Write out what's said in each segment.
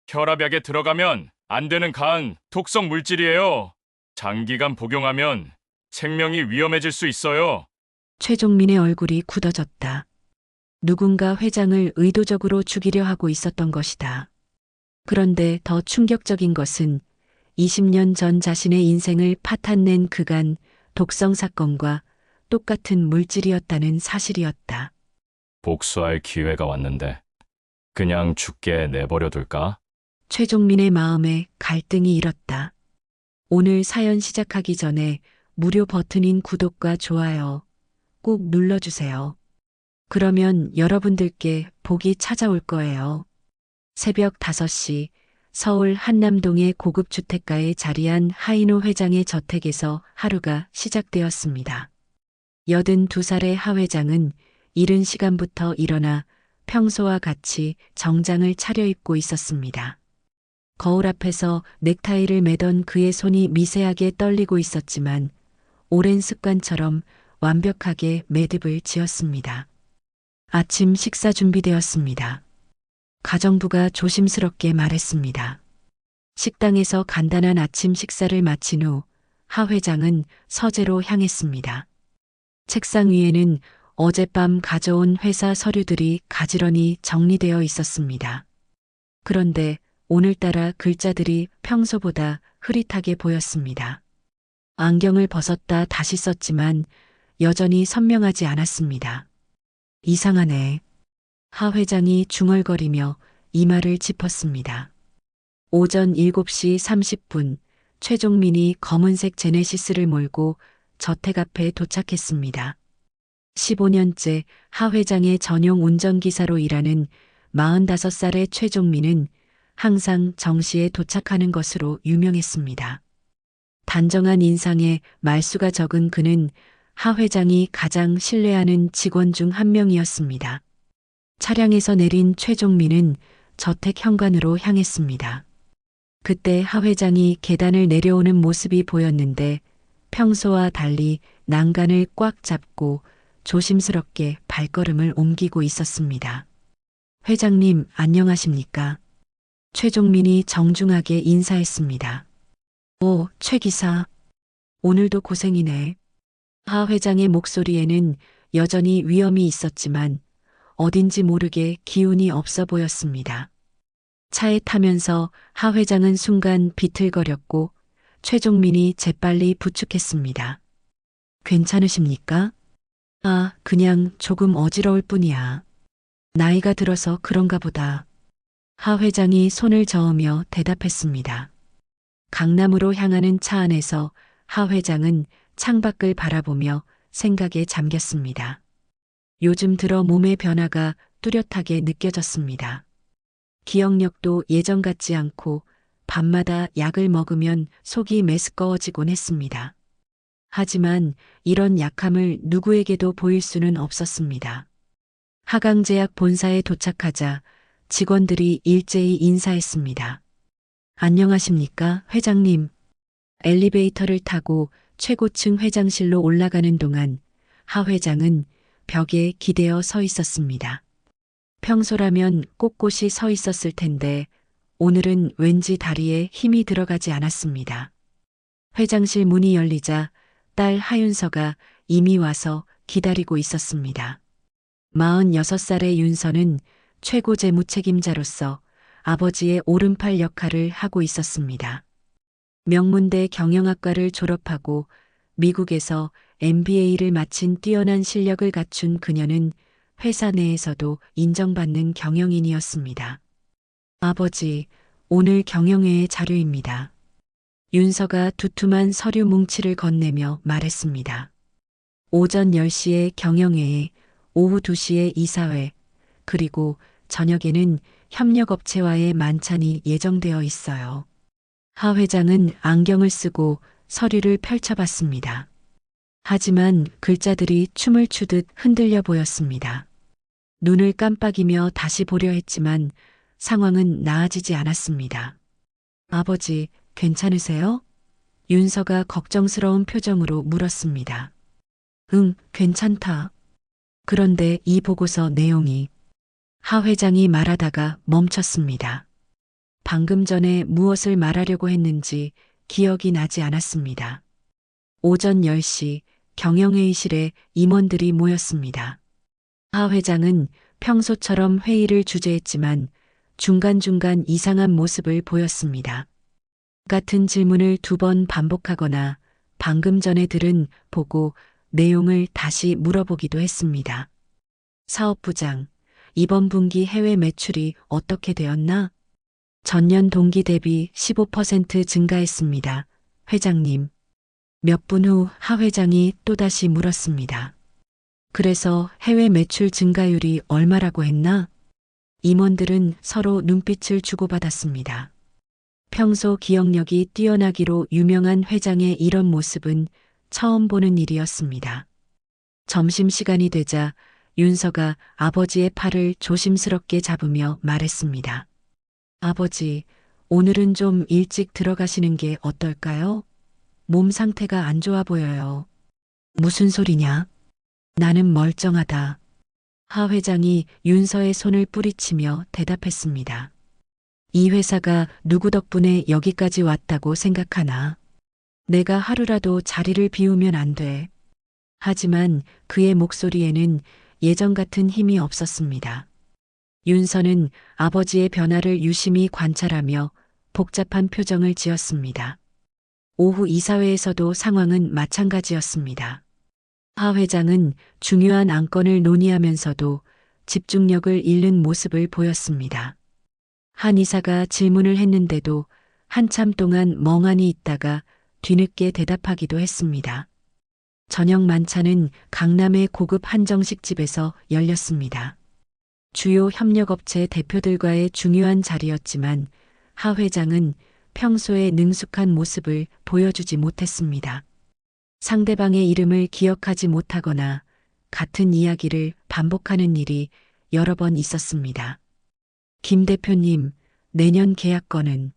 혈압약에 들어가면 안 되는 간, 독성 물질이에요. 장기간 복용하면 생명이 위험해질 수 있어요. 최종민의 얼굴이 굳어졌다. 누군가 회장을 의도적으로 죽이려 하고 있었던 것이다. 그런데 더 충격적인 것은 20년 전 자신의 인생을 파탄낸 그간 독성 사건과 똑같은 물질이었다는 사실이었다. 복수할 기회가 왔는데 그냥 죽게 내버려 둘까? 최종민의 마음에 갈등이 일었다. 오늘 사연 시작하기 전에 무료 버튼인 구독과 좋아요 꼭 눌러주세요. 그러면 여러분들께 복이 찾아올 거예요. 새벽 5시 서울 한남동의 고급 주택가에 자리한 하인호 회장의 저택에서 하루가 시작되었습니다. 82살의 하 회장은 이른 시간부터 일어나 평소와 같이 정장을 차려입고 있었습니다. 거울 앞에서 넥타이를 매던 그의 손이 미세하게 떨리고 있었지만 오랜 습관처럼 완벽하게 매듭을 지었습니다. 아침 식사 준비되었습니다. 가정부가 조심스럽게 말했습니다. 식당에서 간단한 아침 식사를 마친 후 하 회장은 서재로 향했습니다. 책상 위에는 어젯밤 가져온 회사 서류들이 가지런히 정리되어 있었습니다. 그런데 오늘따라 글자들이 평소보다 흐릿하게 보였습니다. 안경을 벗었다 다시 썼지만 여전히 선명하지 않았습니다. 이상하네. 하 회장이 중얼거리며 이마를 짚었습니다. 오전 7시 30분 최종민이 검은색 제네시스를 몰고 저택 앞에 도착했습니다. 15년째 하 회장의 전용 운전기사로 일하는 45살의 최종민은 항상 정시에 도착하는 것으로 유명했습니다. 단정한 인상에 말수가 적은 그는 하 회장이 가장 신뢰하는 직원 중 한 명이었습니다. 차량에서 내린 최종민은 저택 현관으로 향했습니다. 그때 하 회장이 계단을 내려오는 모습이 보였는데 평소와 달리 난간을 꽉 잡고 조심스럽게 발걸음을 옮기고 있었습니다. 회장님, 안녕하십니까? 최종민이 정중하게 인사했습니다. 오, 최 기사. 오늘도 고생이네. 하 회장의 목소리에는 여전히 위험이 있었지만 어딘지 모르게 기운이 없어 보였습니다. 차에 타면서 하 회장은 순간 비틀거렸고 최종민이 재빨리 부축했습니다. 괜찮으십니까? 아, 그냥 조금 어지러울 뿐이야. 나이가 들어서 그런가 보다. 하 회장이 손을 저으며 대답했습니다. 강남으로 향하는 차 안에서 하 회장은 창밖을 바라보며 생각에 잠겼습니다. 요즘 들어 몸의 변화가 뚜렷하게 느껴졌습니다. 기억력도 예전 같지 않고 밤마다 약을 먹으면 속이 메스꺼워지곤 했습니다. 하지만 이런 약함을 누구에게도 보일 수는 없었습니다. 하강제약 본사에 도착하자 직원들이 일제히 인사했습니다. 안녕하십니까, 회장님. 엘리베이터를 타고 최고층 회장실로 올라가는 동안 하 회장은 벽에 기대어 서 있었습니다. 평소라면 꼿꼿이 서 있었을 텐데 오늘은 왠지 다리에 힘이 들어가지 않았습니다. 회장실 문이 열리자 딸 하윤서가 이미 와서 기다리고 있었습니다. 46살의 윤서는 최고 재무책임자로서 아버지의 오른팔 역할을 하고 있었습니다. 명문대 경영학과를 졸업하고 미국에서 MBA를 마친 뛰어난 실력을 갖춘 그녀는 회사 내에서도 인정받는 경영인이었습니다. 아버지, 오늘 경영회의 자료입니다. 윤서가 두툼한 서류 뭉치를 건네며 말했습니다. 오전 10시에 경영회의, 오후 2시에 이사회, 그리고 저녁에는 협력업체와의 만찬이 예정되어 있어요. 하 회장은 안경을 쓰고 서류를 펼쳐봤습니다. 하지만 글자들이 춤을 추듯 흔들려 보였습니다. 눈을 깜빡이며 다시 보려 했지만 상황은 나아지지 않았습니다. 아버지, 괜찮으세요? 윤서가 걱정스러운 표정으로 물었습니다. 응, 괜찮다. 그런데 이 보고서 내용이 하 회장이 말하다가 멈췄습니다. 방금 전에 무엇을 말하려고 했는지 기억이 나지 않았습니다. 오전 10시 경영회의실에 임원들이 모였습니다. 하 회장은 평소처럼 회의를 주재했지만 중간중간 이상한 모습을 보였습니다. 같은 질문을 2번 반복하거나 방금 전에 들은 보고 내용을 다시 물어보기도 했습니다. 사업부장, 이번 분기 해외 매출이 어떻게 되었나? 전년 동기 대비 15% 증가했습니다. 회장님. 몇 분 후 하 회장이 또다시 물었습니다. 그래서 해외 매출 증가율이 얼마라고 했나? 임원들은 서로 눈빛을 주고받았습니다. 평소 기억력이 뛰어나기로 유명한 회장의 이런 모습은 처음 보는 일이었습니다. 점심시간이 되자 윤서가 아버지의 팔을 조심스럽게 잡으며 말했습니다. 아버지, 오늘은 좀 일찍 들어가시는 게 어떨까요? 몸 상태가 안 좋아 보여요. 무슨 소리냐? 나는 멀쩡하다. 하 회장이 윤서의 손을 뿌리치며 대답했습니다. 이 회사가 누구 덕분에 여기까지 왔다고 생각하나? 내가 하루라도 자리를 비우면 안 돼. 하지만 그의 목소리에는 예전 같은 힘이 없었습니다. 윤서는 아버지의 변화를 유심히 관찰하며 복잡한 표정을 지었습니다. 오후 이사회에서도 상황은 마찬가지였습니다. 하 회장은 중요한 안건을 논의하면서도 집중력을 잃는 모습을 보였습니다. 한 이사가 질문을 했는데도 한참 동안 멍하니 있다가 뒤늦게 대답하기도 했습니다. 저녁 만찬은 강남의 고급 한정식집에서 열렸습니다. 주요 협력업체 대표들과의 중요한 자리였지만 하 회장은 평소의 능숙한 모습을 보여주지 못했습니다. 상대방의 이름을 기억하지 못하거나 같은 이야기를 반복하는 일이 여러 번 있었습니다. 김 대표님, 내년 계약건은?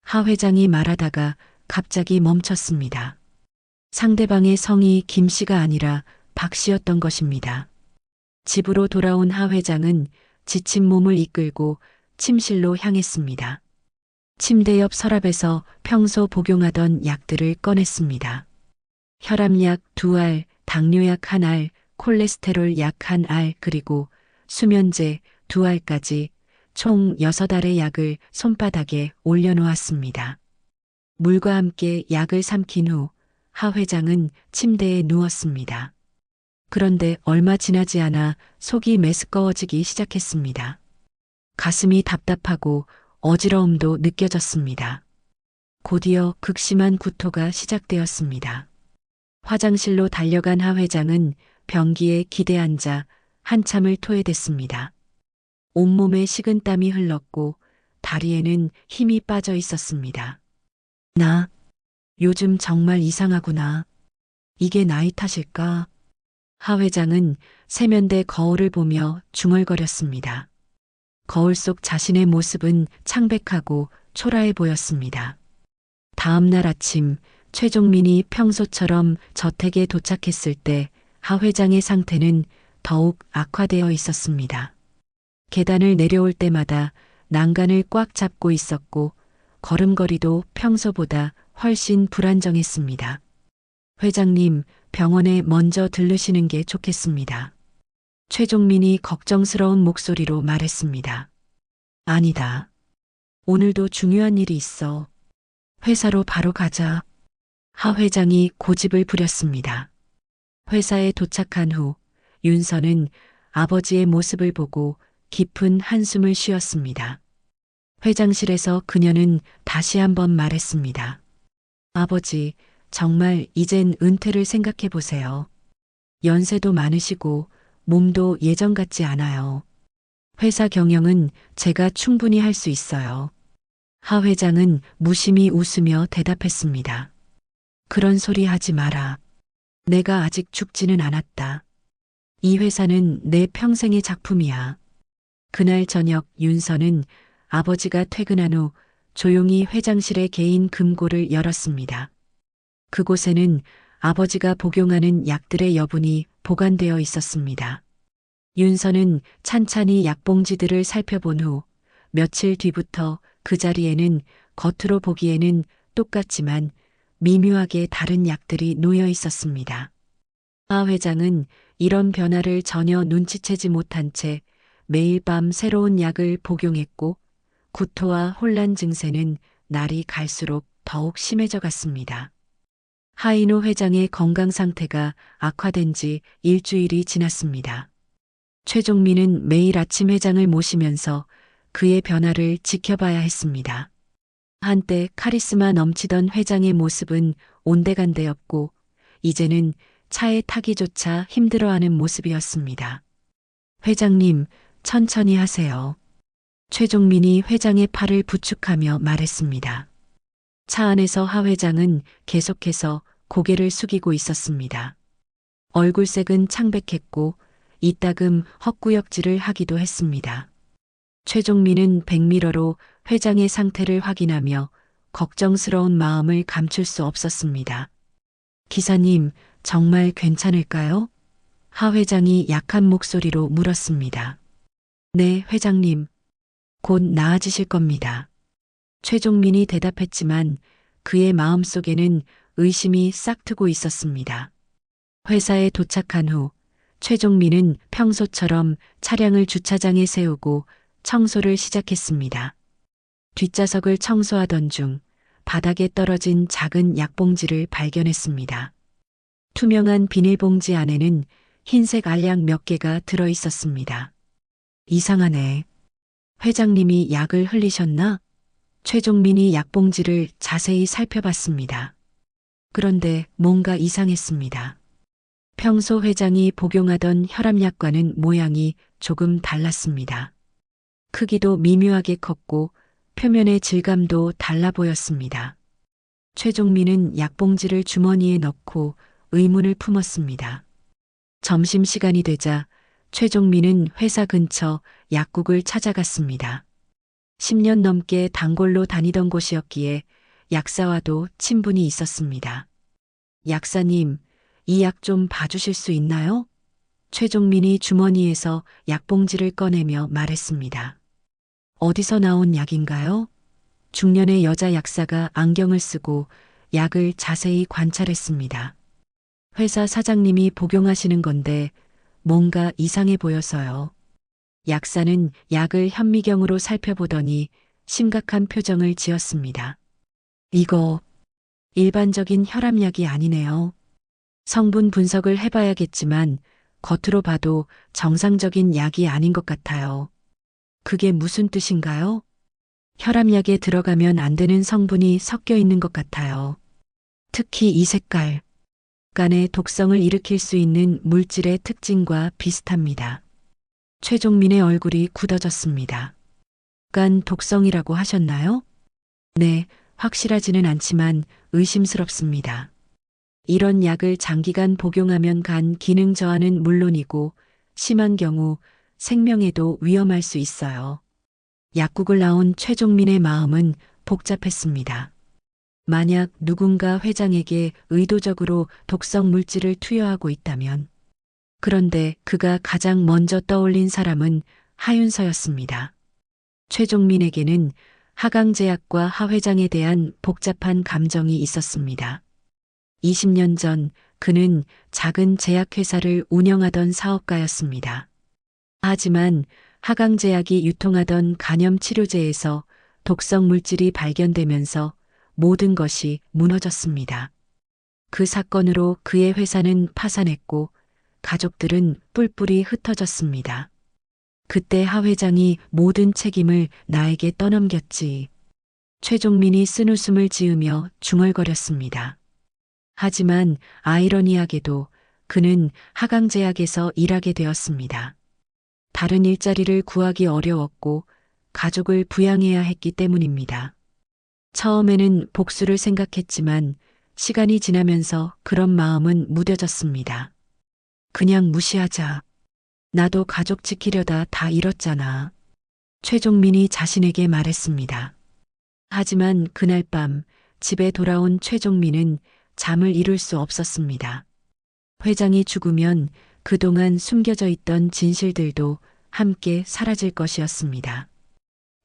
하 회장이 말하다가 갑자기 멈췄습니다. 상대방의 성이 김 씨가 아니라 박 씨였던 것입니다. 집으로 돌아온 하 회장은 지친 몸을 이끌고 침실로 향했습니다. 침대 옆 서랍에서 평소 복용하던 약들을 꺼냈습니다. 혈압약 2알, 당뇨약 1알, 콜레스테롤 약 1알, 그리고 수면제 2알까지 총 6알의 약을 손바닥에 올려놓았습니다. 물과 함께 약을 삼킨 후 하 회장은 침대에 누웠습니다. 그런데 얼마 지나지 않아 속이 메스꺼워지기 시작했습니다. 가슴이 답답하고 어지러움도 느껴졌습니다. 곧이어 극심한 구토가 시작되었습니다. 화장실로 달려간 하 회장은 변기에 기대앉아 한참을 토해댔습니다. 온몸에 식은땀이 흘렀고 다리에는 힘이 빠져 있었습니다. 나 요즘 정말 이상하구나. 이게 나이 탓일까? 하 회장은 세면대 거울을 보며 중얼거렸습니다. 거울 속 자신의 모습은 창백하고 초라해 보였습니다. 다음 날 아침 최종민이 평소처럼 저택에 도착했을 때 하 회장의 상태는 더욱 악화되어 있었습니다. 계단을 내려올 때마다 난간을 꽉 잡고 있었고 걸음걸이도 평소보다 훨씬 불안정했습니다. 회장님, 병원에 먼저 들르시는 게 좋겠습니다. 최종민이 걱정스러운 목소리로 말했습니다. 아니다. 오늘도 중요한 일이 있어. 회사로 바로 가자. 하 회장이 고집을 부렸습니다. 회사에 도착한 후 윤서는 아버지의 모습을 보고 깊은 한숨을 쉬었습니다. 회장실에서 그녀는 다시 한번 말했습니다. 아버지, 정말 이젠 은퇴를 생각해 보세요. 연세도 많으시고 몸도 예전 같지 않아요. 회사 경영은 제가 충분히 할 수 있어요. 하 회장은 무심히 웃으며 대답했습니다. 그런 소리 하지 마라. 내가 아직 죽지는 않았다. 이 회사는 내 평생의 작품이야. 그날 저녁 윤서는 아버지가 퇴근한 후 조용히 회장실의 개인 금고를 열었습니다. 그곳에는 아버지가 복용하는 약들의 여분이 보관되어 있었습니다. 윤서는 찬찬히 약봉지들을 살펴본 후 며칠 뒤부터 그 자리에는 겉으로 보기에는 똑같지만 미묘하게 다른 약들이 놓여 있었습니다. 하 회장은 이런 변화를 전혀 눈치채지 못한 채 매일 밤 새로운 약을 복용했고 구토와 혼란 증세는 날이 갈수록 더욱 심해져 갔습니다. 하인호 회장의 건강 상태가 악화된 지 일주일이 지났습니다. 최종민은 매일 아침 회장을 모시면서 그의 변화를 지켜봐야 했습니다. 한때 카리스마 넘치던 회장의 모습은 온데간데였고 이제는 차에 타기조차 힘들어하는 모습이었습니다. 회장님, 천천히 하세요. 최종민이 회장의 팔을 부축하며 말했습니다. 차 안에서 하 회장은 계속해서 고개를 숙이고 있었습니다. 얼굴색은 창백했고 이따금 헛구역질을 하기도 했습니다. 최종민은 백미러로 회장의 상태를 확인하며 걱정스러운 마음을 감출 수 없었습니다. 기사님, 정말 괜찮을까요? 하 회장이 약한 목소리로 물었습니다. 네, 회장님. 곧 나아지실 겁니다. 최종민이 대답했지만 그의 마음속에는 의심이 싹트고 있었습니다. 회사에 도착한 후 최종민은 평소처럼 차량을 주차장에 세우고 청소를 시작했습니다. 뒷좌석을 청소하던 중 바닥에 떨어진 작은 약봉지를 발견했습니다. 투명한 비닐봉지 안에는 흰색 알약 몇 개가 들어 있었습니다. 이상하네. 회장님이 약을 흘리셨나? 최종민이 약봉지를 자세히 살펴봤습니다. 그런데 뭔가 이상했습니다. 평소 회장이 복용하던 혈압약과는 모양이 조금 달랐습니다. 크기도 미묘하게 컸고 표면의 질감도 달라 보였습니다. 최종민은 약봉지를 주머니에 넣고 의문을 품었습니다. 점심시간이 되자 최종민은 회사 근처 약국을 찾아갔습니다. 10년 넘게 단골로 다니던 곳이었기에 약사와도 친분이 있었습니다. 약사님, 이 약 좀 봐주실 수 있나요? 최종민이 주머니에서 약봉지를 꺼내며 말했습니다. 어디서 나온 약인가요? 중년의 여자 약사가 안경을 쓰고 약을 자세히 관찰했습니다. 회사 사장님이 복용하시는 건데 뭔가 이상해 보여서요. 약사는 약을 현미경으로 살펴보더니 심각한 표정을 지었습니다. 이거 일반적인 혈압약이 아니네요. 성분 분석을 해봐야겠지만 겉으로 봐도 정상적인 약이 아닌 것 같아요. 그게 무슨 뜻인가요? 혈압약에 들어가면 안 되는 성분이 섞여 있는 것 같아요. 특히 이 색깔. 간의 독성을 일으킬 수 있는 물질의 특징과 비슷합니다. 최종민의 얼굴이 굳어졌습니다. 간 독성이라고 하셨나요? 네, 확실하지는 않지만 의심스럽습니다. 이런 약을 장기간 복용하면 간 기능 저하는 물론이고 심한 경우 생명에도 위험할 수 있어요. 약국을 나온 최종민의 마음은 복잡했습니다. 만약 누군가 회장에게 의도적으로 독성 물질을 투여하고 있다면, 그런데 그가 가장 먼저 떠올린 사람은 하윤서였습니다. 최종민에게는 하강제약과 하 회장에 대한 복잡한 감정이 있었습니다. 20년 전 그는 작은 제약회사를 운영하던 사업가였습니다. 하지만 하강제약이 유통하던 간염치료제에서 독성 물질이 발견되면서 모든 것이 무너졌습니다. 그 사건으로 그의 회사는 파산했고 가족들은 뿔뿔이 흩어졌습니다. 그때 하 회장이 모든 책임을 나에게 떠넘겼지. 최종민이 쓴웃음을 지으며 중얼거렸습니다. 하지만 아이러니하게도 그는 하강제약에서 일하게 되었습니다. 다른 일자리를 구하기 어려웠고 가족을 부양해야 했기 때문입니다. 처음에는 복수를 생각했지만 시간이 지나면서 그런 마음은 무뎌졌습니다. 그냥 무시하자. 나도 가족 지키려다 다 잃었잖아. 최종민이 자신에게 말했습니다. 하지만 그날 밤 집에 돌아온 최종민은 잠을 이룰 수 없었습니다. 회장이 죽으면 그동안 숨겨져 있던 진실들도 함께 사라질 것이었습니다.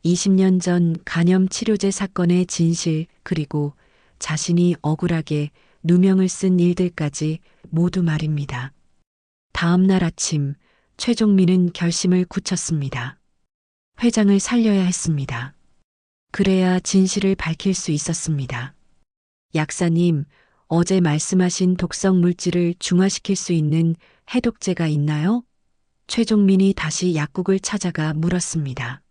20년 전 간염 치료제 사건의 진실, 그리고 자신이 억울하게 누명을 쓴 일들까지 모두 말입니다. 다음 날 아침, 최종민은 결심을 굳혔습니다. 회장을 살려야 했습니다. 그래야 진실을 밝힐 수 있었습니다. 약사님, 어제 말씀하신 독성 물질을 중화시킬 수 있는 해독제가 있나요? 최종민이 다시 약국을 찾아가 물었습니다.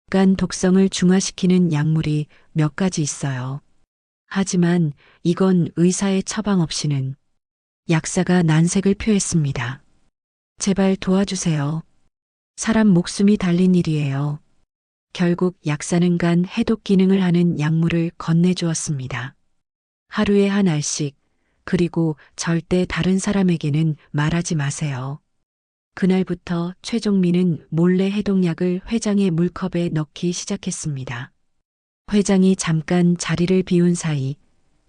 간 독성을 중화시키는 약물이 몇 가지 있어요. 하지만 이건 의사의 처방 없이는. 약사가 난색을 표했습니다. 제발 도와주세요. 사람 목숨이 달린 일이에요. 결국 약사는 간 해독 기능을 하는 약물을 건네주었습니다. 하루에 한 알씩, 그리고 절대 다른 사람에게는 말하지 마세요. 그날부터 최종민은 몰래 해독약을 회장의 물컵에 넣기 시작했습니다. 회장이 잠깐 자리를 비운 사이,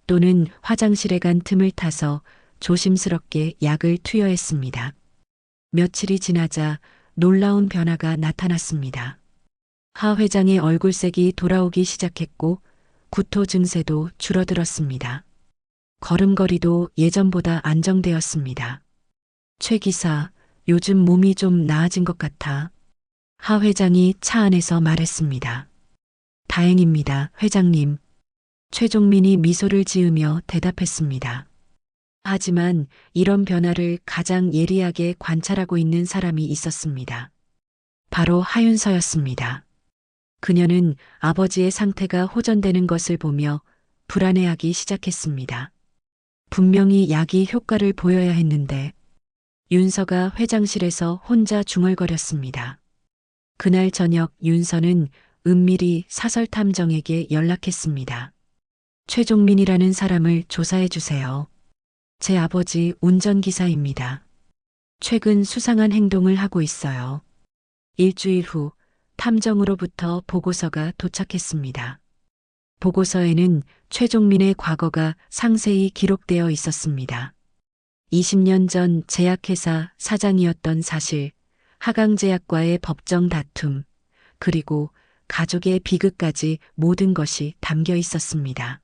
또는 화장실에 간 틈을 타서 조심스럽게 약을 투여했습니다. 며칠이 지나자 놀라운 변화가 나타났습니다. 하 회장의 얼굴색이 돌아오기 시작했고 구토 증세도 줄어들었습니다. 걸음걸이도 예전보다 안정되었습니다. 최 기사, 요즘 몸이 좀 나아진 것 같아. 하 회장이 차 안에서 말했습니다. 다행입니다, 회장님. 최종민이 미소를 지으며 대답했습니다. 하지만 이런 변화를 가장 예리하게 관찰하고 있는 사람이 있었습니다. 바로 하윤서였습니다. 그녀는 아버지의 상태가 호전되는 것을 보며 불안해하기 시작했습니다. 분명히 약이 효과를 보여야 했는데 윤서가 회장실에서 혼자 중얼거렸습니다. 그날 저녁 윤서는 은밀히 사설탐정에게 연락했습니다. 최종민이라는 사람을 조사해 주세요. 제 아버지 운전기사입니다. 최근 수상한 행동을 하고 있어요. 일주일 후 탐정으로부터 보고서가 도착했습니다. 보고서에는 최종민의 과거가 상세히 기록되어 있었습니다. 20년 전 제약회사 사장이었던 사실, 하강제약과의 법정 다툼, 그리고 가족의 비극까지 모든 것이 담겨 있었습니다.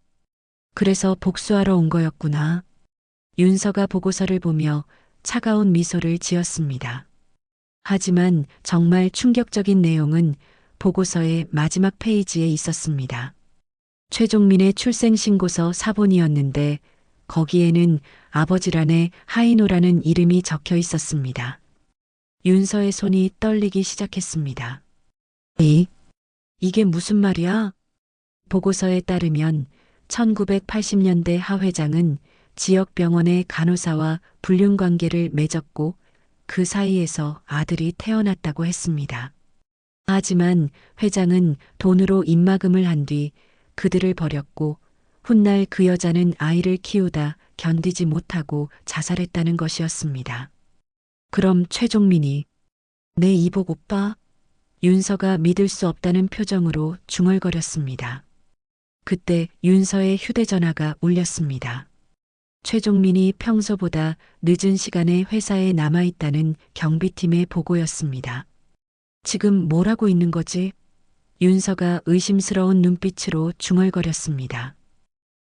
그래서 복수하러 온 거였구나. 윤서가 보고서를 보며 차가운 미소를 지었습니다. 하지만 정말 충격적인 내용은 보고서의 마지막 페이지에 있었습니다. 최종민의 출생신고서 사본이었는데 거기에는 아버지란에 하이노라는 이름이 적혀 있었습니다. 윤서의 손이 떨리기 시작했습니다. 이게 무슨 말이야? 보고서에 따르면 1980년대 하 회장은 지역 병원의 간호사와 불륜 관계를 맺었고 그 사이에서 아들이 태어났다고 했습니다. 하지만 회장은 돈으로 입막음을 한 뒤 그들을 버렸고 훗날 그 여자는 아이를 키우다 견디지 못하고 자살했다는 것이었습니다. 그럼 최종민이 내 이복 오빠? 윤서가 믿을 수 없다는 표정으로 중얼거렸습니다. 그때 윤서의 휴대전화가 울렸습니다. 최종민이 평소보다 늦은 시간에 회사에 남아있다는 경비팀의 보고였습니다. 지금 뭘 하고 있는 거지? 윤서가 의심스러운 눈빛으로 중얼거렸습니다.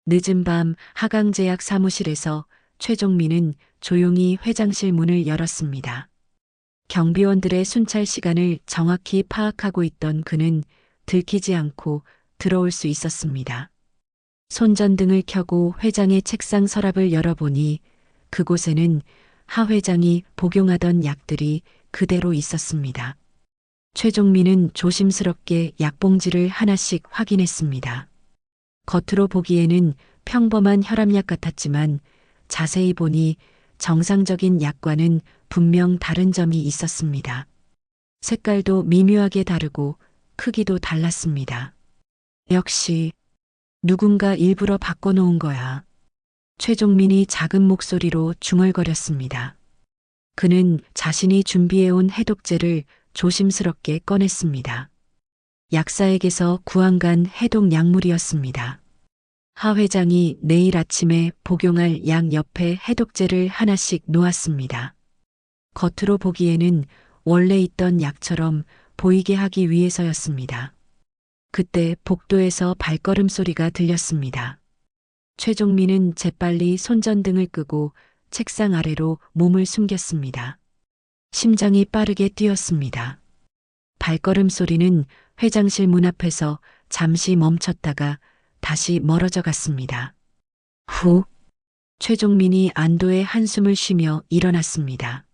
늦은 밤 하강제약 사무실에서 최종민은 조용히 회장실 문을 열었습니다. 경비원들의 순찰 시간을 정확히 파악하고 있던 그는 들키지 않고 들어올 수 있었습니다. 손전등을 켜고 회장의 책상 서랍을 열어보니 그곳에는 하 회장이 복용하던 약들이 그대로 있었습니다. 최종민은 조심스럽게 약봉지를 하나씩 확인했습니다. 겉으로 보기에는 평범한 혈압약 같았지만 자세히 보니 정상적인 약과는 분명 다른 점이 있었습니다. 색깔도 미묘하게 다르고 크기도 달랐습니다. 역시 누군가 일부러 바꿔놓은 거야. 최종민이 작은 목소리로 중얼거렸습니다. 그는 자신이 준비해온 해독제를 조심스럽게 꺼냈습니다. 약사에게서 구한간 해독 약물이었습니다. 하 회장이 내일 아침에 복용할 약 옆에 해독제를 하나씩 놓았습니다. 겉으로 보기에는 원래 있던 약처럼 보이게 하기 위해서였습니다. 그때 복도에서 발걸음 소리가 들렸습니다. 최종민은 재빨리 손전등을 끄고 책상 아래로 몸을 숨겼습니다. 심장이 빠르게 뛰었습니다. 발걸음 소리는 회장실 문 앞에서 잠시 멈췄다가 다시 멀어져 갔습니다. 후, 최종민이 안도의 한숨을 쉬며 일어났습니다.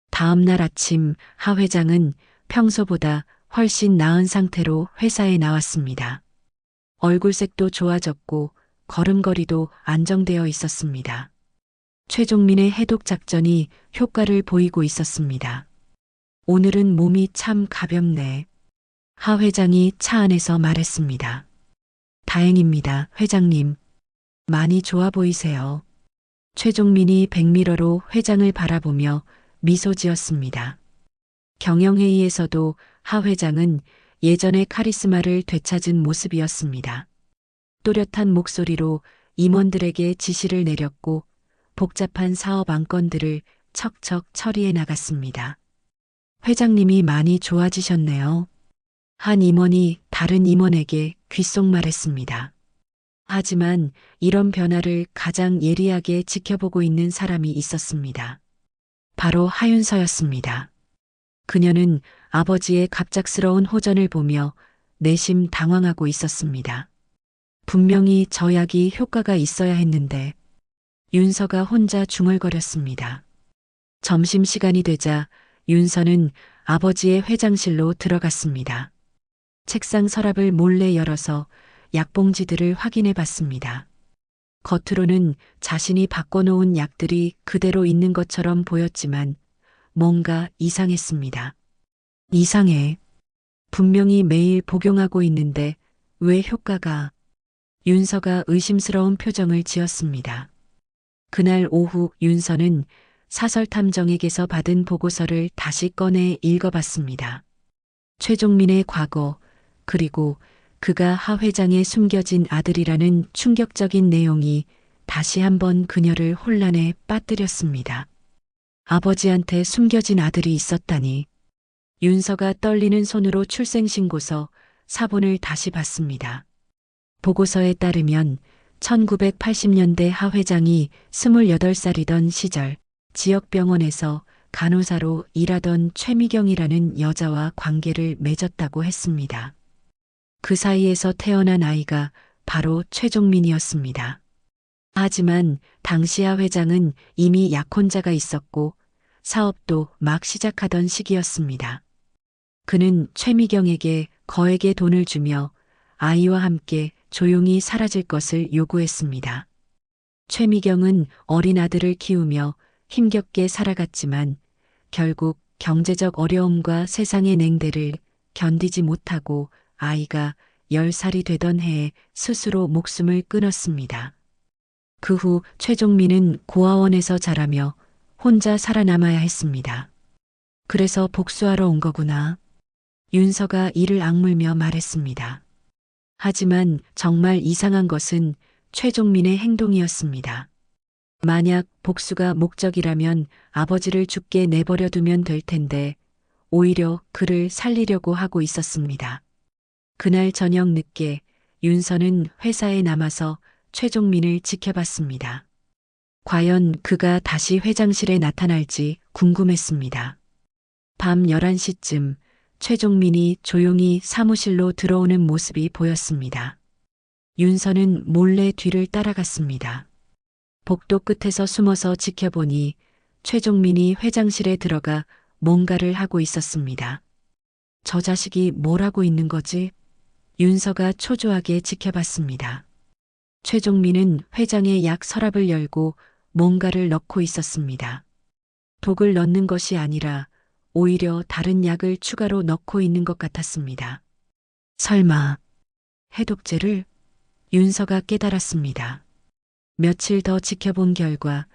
다음 날 아침 하 회장은 평소보다 훨씬 나은 상태로 회사에 나왔습니다. 얼굴색도 좋아졌고 걸음걸이도 안정되어 있었습니다. 최종민의 해독 작전이 효과를 보이고 있었습니다. 오늘은 몸이 참 가볍네. 하 회장이 차 안에서 말했습니다. 다행입니다, 회장님. 많이 좋아 보이세요. 최종민이 백미러로 회장을 바라보며 미소 지었습니다. 경영회의에서도 하 회장은 예전의 카리스마를 되찾은 모습이었습니다. 또렷한 목소리로 임원들에게 지시를 내렸고 복잡한 사업 안건들을 척척 처리해 나갔습니다. 회장님이 많이 좋아지셨네요. 한 임원이 다른 임원에게 귓속말했습니다. 하지만 이런 변화를 가장 예리하게 지켜보고 있는 사람이 있었습니다. 바로 하윤서였습니다. 그녀는 아버지의 갑작스러운 호전을 보며 내심 당황하고 있었습니다. 분명히 저 약이 효과가 있어야 했는데 윤서가 혼자 중얼거렸습니다. 점심시간이 되자 윤서는 아버지의 회장실로 들어갔습니다. 책상 서랍을 몰래 열어서 약봉지들을 확인해 봤습니다. 겉으로는 자신이 바꿔놓은 약들이 그대로 있는 것처럼 보였지만 뭔가 이상했습니다. 이상해. 분명히 매일 복용하고 있는데 왜 효과가... 윤서가 의심스러운 표정을 지었습니다. 그날 오후 윤서는 사설탐정에게서 받은 보고서를 다시 꺼내 읽어봤습니다. 최종민의 과거, 그리고 그가 하 회장의 숨겨진 아들이라는 충격적인 내용이 다시 한번 그녀를 혼란에 빠뜨렸습니다. 아버지한테 숨겨진 아들이 있었다니. 윤서가 떨리는 손으로 출생신고서 사본을 다시 봤습니다. 보고서에 따르면 1980년대 하 회장이 28살이던 시절 지역병원에서 간호사로 일하던 최미경이라는 여자와 관계를 맺었다고 했습니다. 그 사이에서 태어난 아이가 바로 최종민이었습니다. 하지만 당시 하 회장은 이미 약혼자가 있었고 사업도 막 시작하던 시기였습니다. 그는 최미경에게 거액의 돈을 주며 아이와 함께 조용히 사라질 것을 요구했습니다. 최미경은 어린 아들을 키우며 힘겹게 살아갔지만 결국 경제적 어려움과 세상의 냉대를 견디지 못하고 아이가 10살이 되던 해에 스스로 목숨을 끊었습니다. 그 후 최종민은 고아원에서 자라며 혼자 살아남아야 했습니다. 그래서 복수하러 온 거구나. 윤서가 이를 악물며 말했습니다. 하지만 정말 이상한 것은 최종민의 행동이었습니다. 만약 복수가 목적이라면 아버지를 죽게 내버려 두면 될 텐데 오히려 그를 살리려고 하고 있었습니다. 그날 저녁 늦게 윤서는 회사에 남아서 최종민을 지켜봤습니다. 과연 그가 다시 회장실에 나타날지 궁금했습니다. 밤 11시쯤 최종민이 조용히 사무실로 들어오는 모습이 보였습니다. 윤서는 몰래 뒤를 따라갔습니다. 복도 끝에서 숨어서 지켜보니 최종민이 회장실에 들어가 뭔가를 하고 있었습니다. 저 자식이 뭘 하고 있는 거지? 윤서가 초조하게 지켜봤습니다. 최종민은 회장의 약 서랍을 열고 뭔가를 넣고 있었습니다. 독을 넣는 것이 아니라 오히려 다른 약을 추가로 넣고 있는 것 같았습니다. 설마 해독제를? 윤서가 깨달았습니다. 며칠 더 지켜본 결과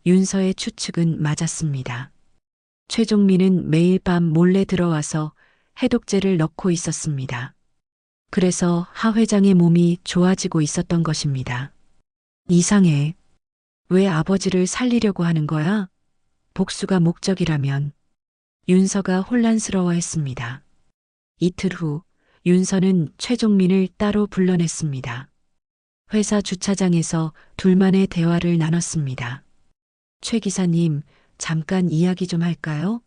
윤서의 추측은 맞았습니다. 최종민은 매일 밤 몰래 들어와서 해독제를 넣고 있었습니다. 그래서 하 회장의 몸이 좋아지고 있었던 것입니다. 이상해. 왜 아버지를 살리려고 하는 거야? 복수가 목적이라면. 윤서가 혼란스러워했습니다. 이틀 후 윤서는 최종민을 따로 불러냈습니다. 회사 주차장에서 둘만의 대화를 나눴습니다. 최 기사님, 잠깐 이야기 좀 할까요?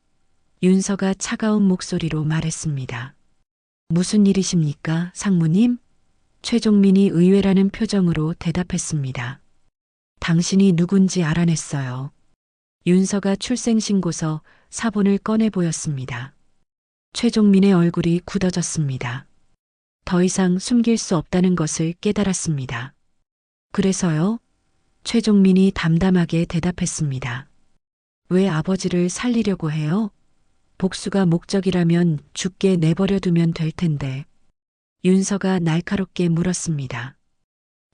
윤서가 차가운 목소리로 말했습니다. 무슨 일이십니까, 상무님? 최종민이 의외라는 표정으로 대답했습니다. 당신이 누군지 알아냈어요. 윤서가 출생신고서 사본을 꺼내 보였습니다. 최종민의 얼굴이 굳어졌습니다. 더 이상 숨길 수 없다는 것을 깨달았습니다. 그래서요? 최종민이 담담하게 대답했습니다. 왜 아버지를 살리려고 해요? 복수가 목적이라면 죽게 내버려 두면 될 텐데. 윤서가 날카롭게 물었습니다.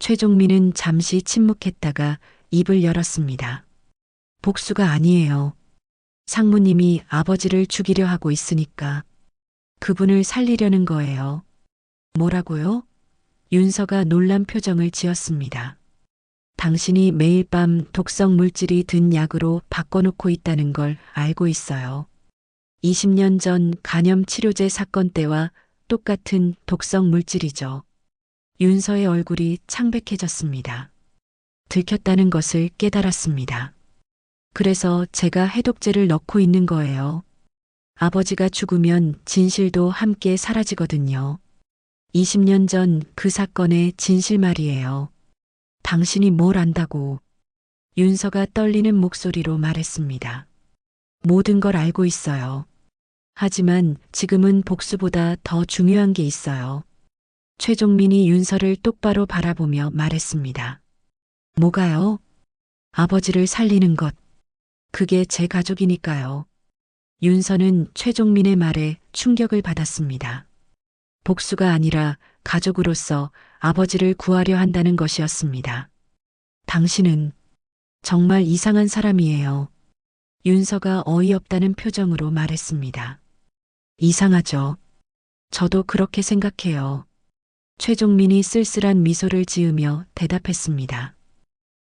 최종민은 잠시 침묵했다가 입을 열었습니다. 복수가 아니에요. 상무님이 아버지를 죽이려 하고 있으니까 그분을 살리려는 거예요. 뭐라고요? 윤서가 놀란 표정을 지었습니다. 당신이 매일 밤 독성 물질이 든 약으로 바꿔놓고 있다는 걸 알고 있어요. 20년 전 간염 치료제 사건 때와 똑같은 독성 물질이죠. 윤서의 얼굴이 창백해졌습니다. 들켰다는 것을 깨달았습니다. 그래서 제가 해독제를 넣고 있는 거예요. 아버지가 죽으면 진실도 함께 사라지거든요. 20년 전 그 사건의 진실 말이에요. 당신이 뭘 안다고. 윤서가 떨리는 목소리로 말했습니다. 모든 걸 알고 있어요. 하지만 지금은 복수보다 더 중요한 게 있어요. 최종민이 윤서를 똑바로 바라보며 말했습니다. 뭐가요? 아버지를 살리는 것. 그게 제 가족이니까요. 윤서는 최종민의 말에 충격을 받았습니다. 복수가 아니라 가족으로서 아버지를 구하려 한다는 것이었습니다. 당신은 정말 이상한 사람이에요. 윤서가 어이없다는 표정으로 말했습니다. 이상하죠. 저도 그렇게 생각해요. 최종민이 쓸쓸한 미소를 지으며 대답했습니다.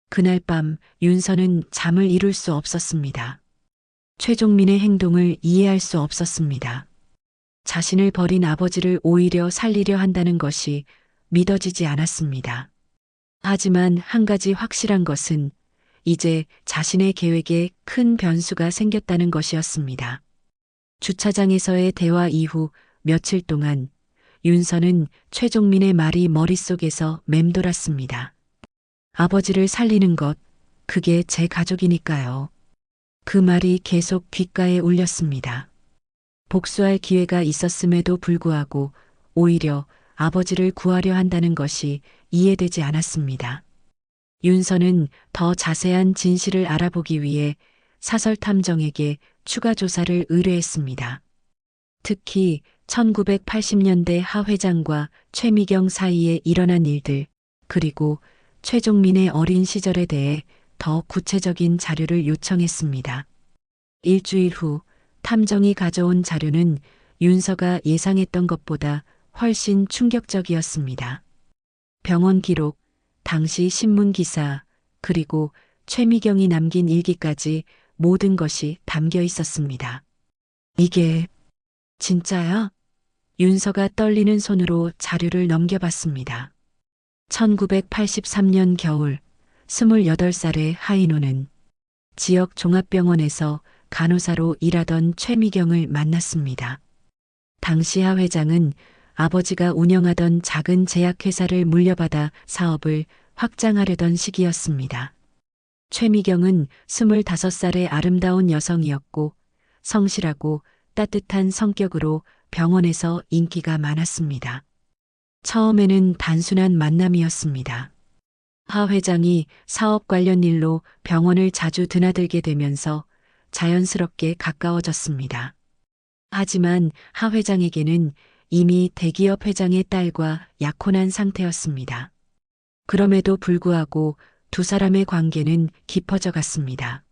그날 밤 윤서는 잠을 이룰 수 없었습니다. 최종민의 행동을 이해할 수 없었습니다. 자신을 버린 아버지를 오히려 살리려 한다는 것이 믿어지지 않았습니다. 하지만 한 가지 확실한 것은 이제 자신의 계획에 큰 변수가 생겼다는 것이었습니다. 주차장에서의 대화 이후 며칠 동안 윤서는 최종민의 말이 머릿속에서 맴돌았습니다. 아버지를 살리는 것, 그게 제 가족이니까요. 그 말이 계속 귓가에 울렸습니다. 복수할 기회가 있었음에도 불구하고 오히려 아버지를 구하려 한다는 것이 이해되지 않았습니다. 윤서는 더 자세한 진실을 알아보기 위해 사설탐정에게 추가 조사를 의뢰했습니다. 특히 1980년대 하 회장과 최미경 사이에 일어난 일들, 그리고 최종민의 어린 시절에 대해 더 구체적인 자료를 요청했습니다. 일주일 후 탐정이 가져온 자료는 윤서가 예상했던 것보다 훨씬 충격적이었습니다. 병원 기록, 당시 신문 기사, 그리고 최미경이 남긴 일기까지 모든 것이 담겨 있었습니다. 이게 진짜야? 윤서가 떨리는 손으로 자료를 넘겨봤습니다. 1983년 겨울 28살의 하인호는 지역 종합병원에서 간호사로 일하던 최미경을 만났습니다. 당시 하 회장은 아버지가 운영하던 작은 제약회사를 물려받아 사업을 확장하려던 시기였습니다. 최미경은 25살의 아름다운 여성이었고 성실하고 따뜻한 성격으로 병원에서 인기가 많았습니다. 처음에는 단순한 만남이었습니다. 하 회장이 사업 관련 일로 병원을 자주 드나들게 되면서 자연스럽게 가까워졌습니다. 하지만 하 회장에게는 이미 대기업 회장의 딸과 약혼한 상태였습니다. 그럼에도 불구하고 두 사람의 관계는 깊어져 갔습니다.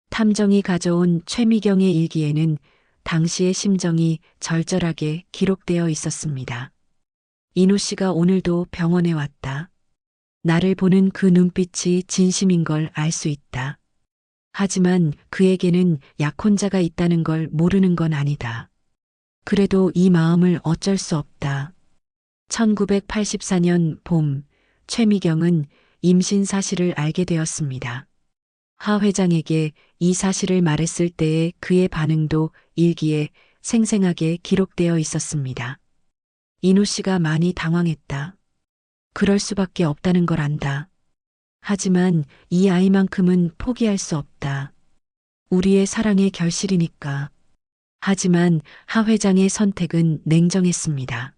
탐정이 가져온 최미경의 일기에는 당시의 심정이 절절하게 기록되어 있었습니다. 인호 씨가 오늘도 병원에 왔다. 나를 보는 그 눈빛이 진심인 걸 알 수 있다. 하지만 그에게는 약혼자가 있다는 걸 모르는 건 아니다. 그래도 이 마음을 어쩔 수 없다. 1984년 봄, 최미경은 임신 사실을 알게 되었습니다. 하 회장에게 이 사실을 말했을 때의 그의 반응도 일기에 생생하게 기록되어 있었습니다. 인호 씨가 많이 당황했다. 그럴 수밖에 없다는 걸 안다. 하지만 이 아이만큼은 포기할 수 없다. 우리의 사랑의 결실이니까. 하지만 하 회장의 선택은 냉정했습니다.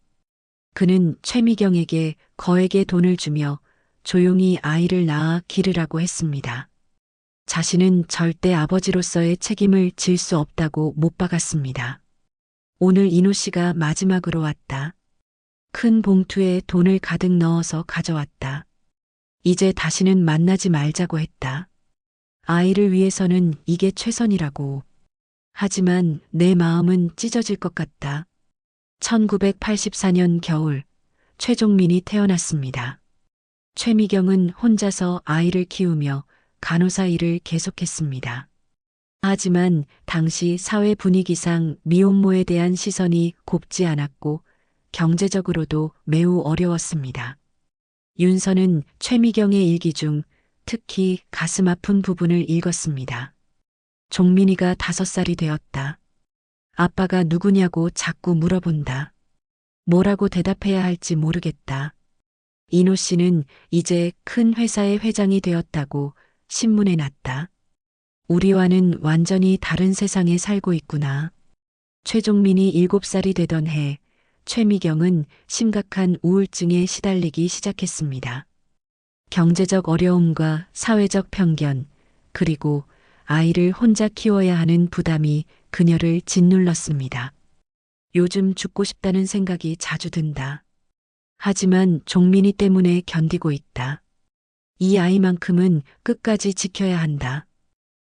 그는 최미경에게 거액의 돈을 주며 조용히 아이를 낳아 기르라고 했습니다. 자신은 절대 아버지로서의 책임을 질 수 없다고 못 박았습니다. 오늘 인호 씨가 마지막으로 왔다. 큰 봉투에 돈을 가득 넣어서 가져왔다. 이제 다시는 만나지 말자고 했다. 아이를 위해서는 이게 최선이라고. 하지만 내 마음은 찢어질 것 같다. 1984년 겨울, 최종민이 태어났습니다. 최미경은 혼자서 아이를 키우며 간호사 일을 계속했습니다. 하지만 당시 사회 분위기상 미혼모에 대한 시선이 곱지 않았고 경제적으로도 매우 어려웠습니다. 윤서는 최미경의 일기 중 특히 가슴 아픈 부분을 읽었습니다. 종민이가 5살이 되었다. 아빠가 누구냐고 자꾸 물어본다. 뭐라고 대답해야 할지 모르겠다. 인호 씨는 이제 큰 회사의 회장이 되었다고 신문에 났다. 우리와는 완전히 다른 세상에 살고 있구나. 최종민이 7살이 되던 해, 최미경은 심각한 우울증에 시달리기 시작했습니다. 경제적 어려움과 사회적 편견, 그리고 아이를 혼자 키워야 하는 부담이 그녀를 짓눌렀습니다. 요즘 죽고 싶다는 생각이 자주 든다. 하지만 종민이 때문에 견디고 있다. 이 아이만큼은 끝까지 지켜야 한다.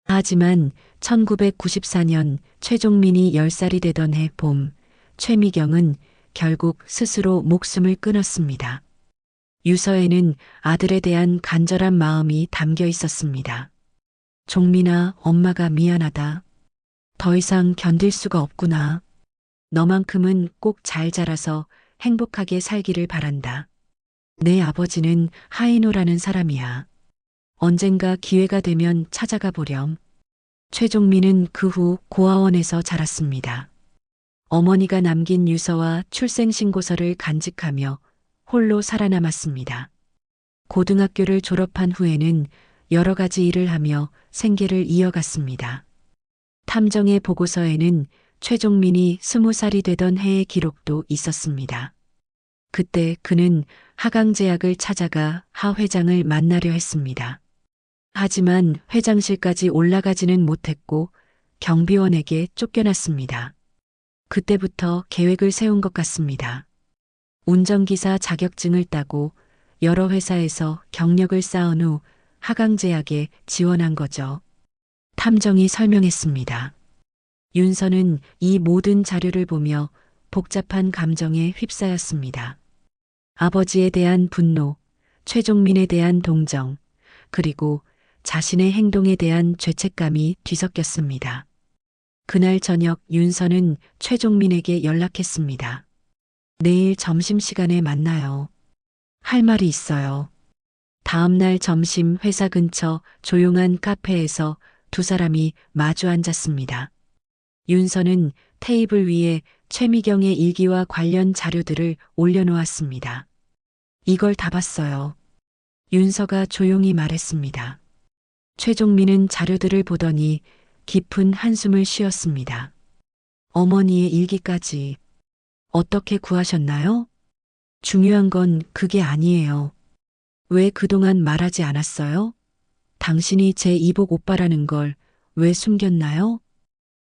하지만 1994년 최종민이 10살이 되던 해 봄, 최미경은 결국 스스로 목숨을 끊었습니다. 유서에는 아들에 대한 간절한 마음이 담겨 있었습니다. 종민아, 엄마가 미안하다. 더 이상 견딜 수가 없구나. 너만큼은 꼭 잘 자라서 행복하게 살기를 바란다. 내 아버지는 하이노라는 사람이야. 언젠가 기회가 되면 찾아가 보렴. 최종민은 그 후 고아원에서 자랐습니다. 어머니가 남긴 유서와 출생신고서를 간직하며 홀로 살아남았습니다. 고등학교를 졸업한 후에는 여러 가지 일을 하며 생계를 이어갔습니다. 탐정의 보고서에는 최종민이 20살이 되던 해의 기록도 있었습니다. 그때 그는 하강제약을 찾아가 하 회장을 만나려 했습니다. 하지만 회장실까지 올라가지는 못했고 경비원에게 쫓겨났습니다. 그때부터 계획을 세운 것 같습니다. 운전기사 자격증을 따고 여러 회사에서 경력을 쌓은 후 하강제약에 지원한 거죠. 탐정이 설명했습니다. 윤서는 이 모든 자료를 보며 복잡한 감정에 휩싸였습니다. 아버지에 대한 분노, 최종민에 대한 동정, 그리고 자신의 행동에 대한 죄책감이 뒤섞였습니다. 그날 저녁 윤서는 최종민에게 연락했습니다. 내일 점심시간에 만나요. 할 말이 있어요. 다음날 점심 회사 근처 조용한 카페에서 두 사람이 마주 앉았습니다. 윤서는 테이블 위에 최미경의 일기와 관련 자료들을 올려놓았습니다. 이걸 다 봤어요. 윤서가 조용히 말했습니다. 최종민은 자료들을 보더니 깊은 한숨을 쉬었습니다. 어머니의 일기까지 어떻게 구하셨나요? 중요한 건 그게 아니에요. 왜 그동안 말하지 않았어요? 당신이 제 이복 오빠라는 걸 왜 숨겼나요?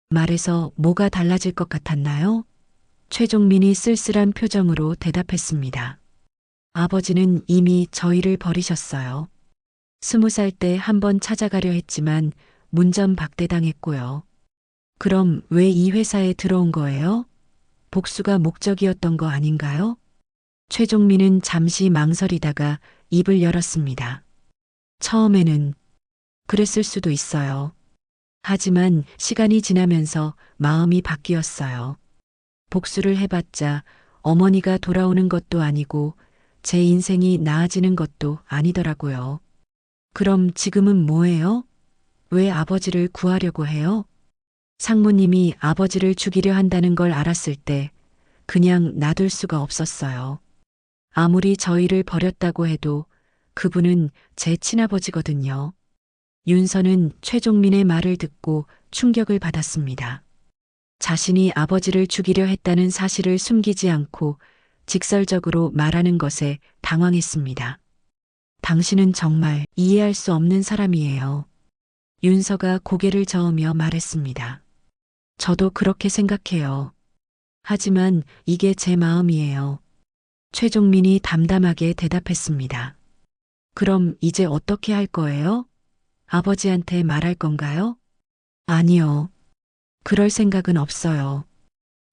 말해서 뭐가 달라질 것 같았나요? 최종민이 쓸쓸한 표정으로 대답했습니다. 아버지는 이미 저희를 버리셨어요. 20살 때 한번 찾아가려 했지만 문전박대당했고요. 그럼 왜 이 회사에 들어온 거예요? 복수가 목적이었던 거 아닌가요? 최종민은 잠시 망설이다가 입을 열었습니다. 처음에는 그랬을 수도 있어요. 하지만 시간이 지나면서 마음이 바뀌었어요. 복수를 해봤자 어머니가 돌아오는 것도 아니고 제 인생이 나아지는 것도 아니더라고요. 그럼 지금은 뭐예요? 왜 아버지를 구하려고 해요? 상무님이 아버지를 죽이려 한다는 걸 알았을 때 그냥 놔둘 수가 없었어요. 아무리 저희를 버렸다고 해도 그분은 제 친아버지거든요. 윤서는 최종민의 말을 듣고 충격을 받았습니다. 자신이 아버지를 죽이려 했다는 사실을 숨기지 않고 직설적으로 말하는 것에 당황했습니다. 당신은 정말 이해할 수 없는 사람이에요. 윤서가 고개를 저으며 말했습니다. 저도 그렇게 생각해요. 하지만 이게 제 마음이에요. 최종민이 담담하게 대답했습니다. 그럼 이제 어떻게 할 거예요? 아버지한테 말할 건가요? 아니요. 그럴 생각은 없어요.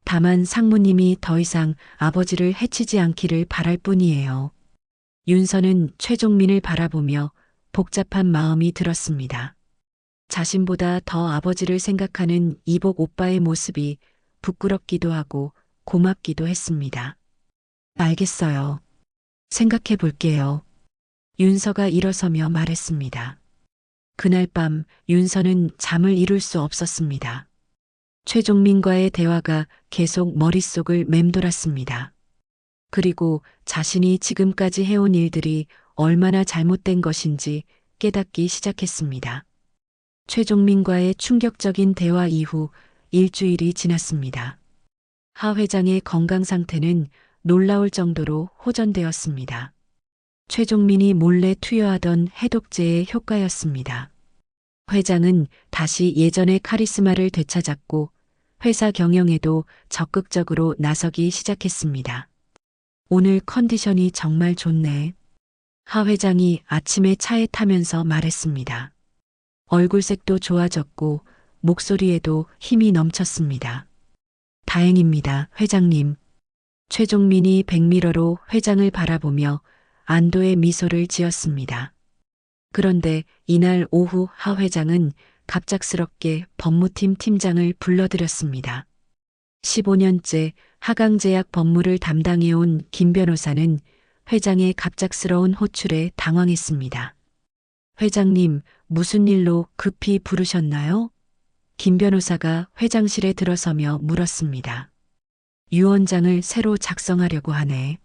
다만 상무님이 더 이상 아버지를 해치지 않기를 바랄 뿐이에요. 윤서는 최종민을 바라보며 복잡한 마음이 들었습니다. 자신보다 더 아버지를 생각하는 이복 오빠의 모습이 부끄럽기도 하고 고맙기도 했습니다. 알겠어요. 생각해 볼게요. 윤서가 일어서며 말했습니다. 그날 밤 윤서는 잠을 이룰 수 없었습니다. 최종민과의 대화가 계속 머릿속을 맴돌았습니다. 그리고 자신이 지금까지 해온 일들이 얼마나 잘못된 것인지 깨닫기 시작했습니다. 최종민과의 충격적인 대화 이후 일주일이 지났습니다. 하 회장의 건강 상태는 놀라울 정도로 호전되었습니다. 최종민이 몰래 투여하던 해독제의 효과였습니다. 회장은 다시 예전의 카리스마를 되찾았고 회사 경영에도 적극적으로 나서기 시작했습니다. 오늘 컨디션이 정말 좋네. 하 회장이 아침에 차에 타면서 말했습니다. 얼굴색도 좋아졌고 목소리에도 힘이 넘쳤습니다. 다행입니다, 회장님. 최종민이 백미러로 회장을 바라보며 안도의 미소를 지었습니다. 그런데 이날 오후 하 회장은 갑작스럽게 법무팀 팀장을 불러들였습니다. 15년째 하강제약 법무를 담당해온 김 변호사는 회장의 갑작스러운 호출에 당황했습니다. 회장님, 무슨 일로 급히 부르셨나요? 김 변호사가 회장실에 들어서며 물었습니다. 유언장을 새로 작성하려고 하네.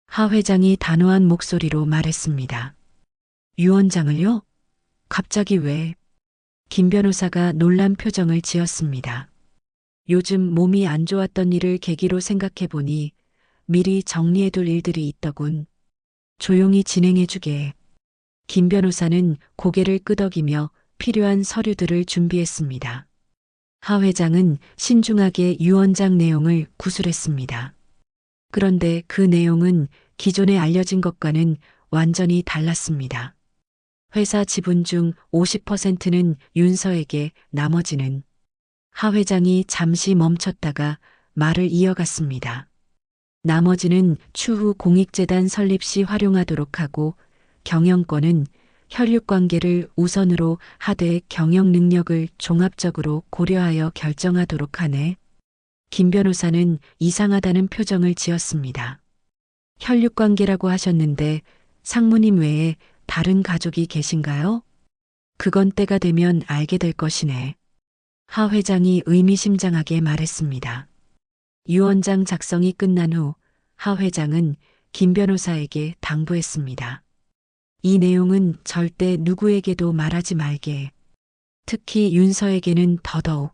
하 회장이 단호한 목소리로 말했습니다. 유언장을요? 갑자기 왜? 김 변호사가 놀란 표정을 지었습니다. 요즘 몸이 안 좋았던 일을 계기로 생각해 보니 미리 정리해둘 일들이 있더군. 조용히 진행해주게. 김 변호사는 고개를 끄덕이며 필요한 서류들을 준비했습니다. 하 회장은 신중하게 유언장 내용을 구술했습니다. 그런데 그 내용은 기존에 알려진 것과는 완전히 달랐습니다. 회사 지분 중 50%는 윤서에게, 나머지는. 하 회장이 잠시 멈췄다가 말을 이어갔습니다. 나머지는 추후 공익재단 설립 시 활용하도록 하고 경영권은 혈육관계를 우선으로 하되 경영 능력을 종합적으로 고려하여 결정하도록 하네. 김 변호사는 이상하다는 표정을 지었습니다. 혈육관계라고 하셨는데 상무님 외에 다른 가족이 계신가요? 그건 때가 되면 알게 될 것이네. 하 회장이 의미심장하게 말했습니다. 유언장 작성이 끝난 후 하 회장은 김 변호사에게 당부했습니다. 이 내용은 절대 누구에게도 말하지 말게. 특히 윤서에게는 더더욱.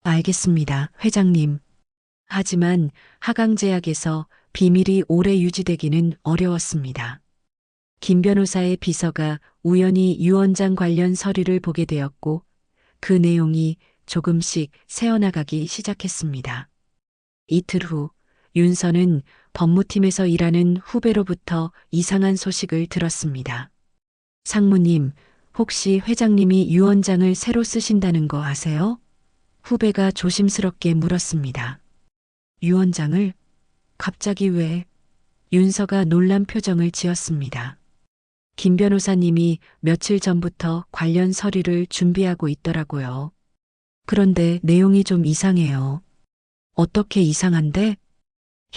알겠습니다, 회장님. 하지만 하강제약에서 비밀이 오래 유지되기는 어려웠습니다. 김 변호사의 비서가 우연히 유언장 관련 서류를 보게 되었고 그 내용이 조금씩 새어나가기 시작했습니다. 이틀 후 윤서는 법무팀에서 일하는 후배로부터 이상한 소식을 들었습니다. 상무님, 혹시 회장님이 유언장을 새로 쓰신다는 거 아세요? 후배가 조심스럽게 물었습니다. 유언장을? 갑자기 왜? 윤서가 놀란 표정을 지었습니다. 김 변호사님이 며칠 전부터 관련 서류를 준비하고 있더라고요. 그런데 내용이 좀 이상해요. 어떻게 이상한데?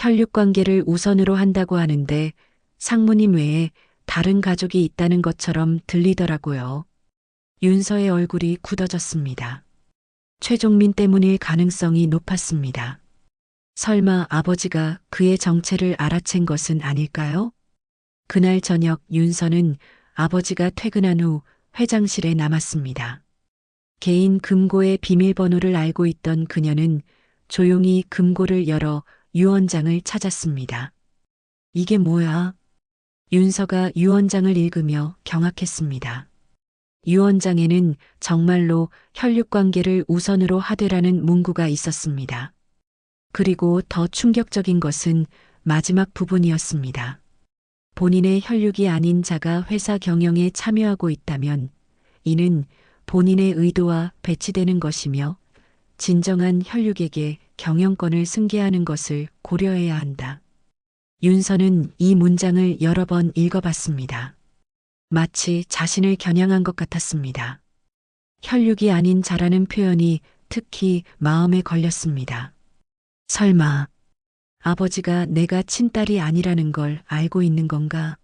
혈육 관계를 우선으로 한다고 하는데 상무님 외에 다른 가족이 있다는 것처럼 들리더라고요. 윤서의 얼굴이 굳어졌습니다. 최종민 때문일 가능성이 높았습니다. 설마 아버지가 그의 정체를 알아챈 것은 아닐까요? 그날 저녁 윤서는 아버지가 퇴근한 후 회장실에 남았습니다. 개인 금고의 비밀번호를 알고 있던 그녀는 조용히 금고를 열어 유언장을 찾았습니다. 이게 뭐야? 윤서가 유언장을 읽으며 경악했습니다. 유언장에는 정말로 혈육 관계를 우선으로 하되라는 문구가 있었습니다. 그리고 더 충격적인 것은 마지막 부분이었습니다. 본인의 혈육이 아닌 자가 회사 경영에 참여하고 있다면 이는 본인의 의도와 배치되는 것이며 진정한 혈육에게 경영권을 승계하는 것을 고려해야 한다. 윤서는 이 문장을 여러 번 읽어봤습니다. 마치 자신을 겨냥한 것 같았습니다. 혈육이 아닌 자라는 표현이 특히 마음에 걸렸습니다. 설마 아버지가 내가 친딸이 아니라는 걸 알고 있는 건가?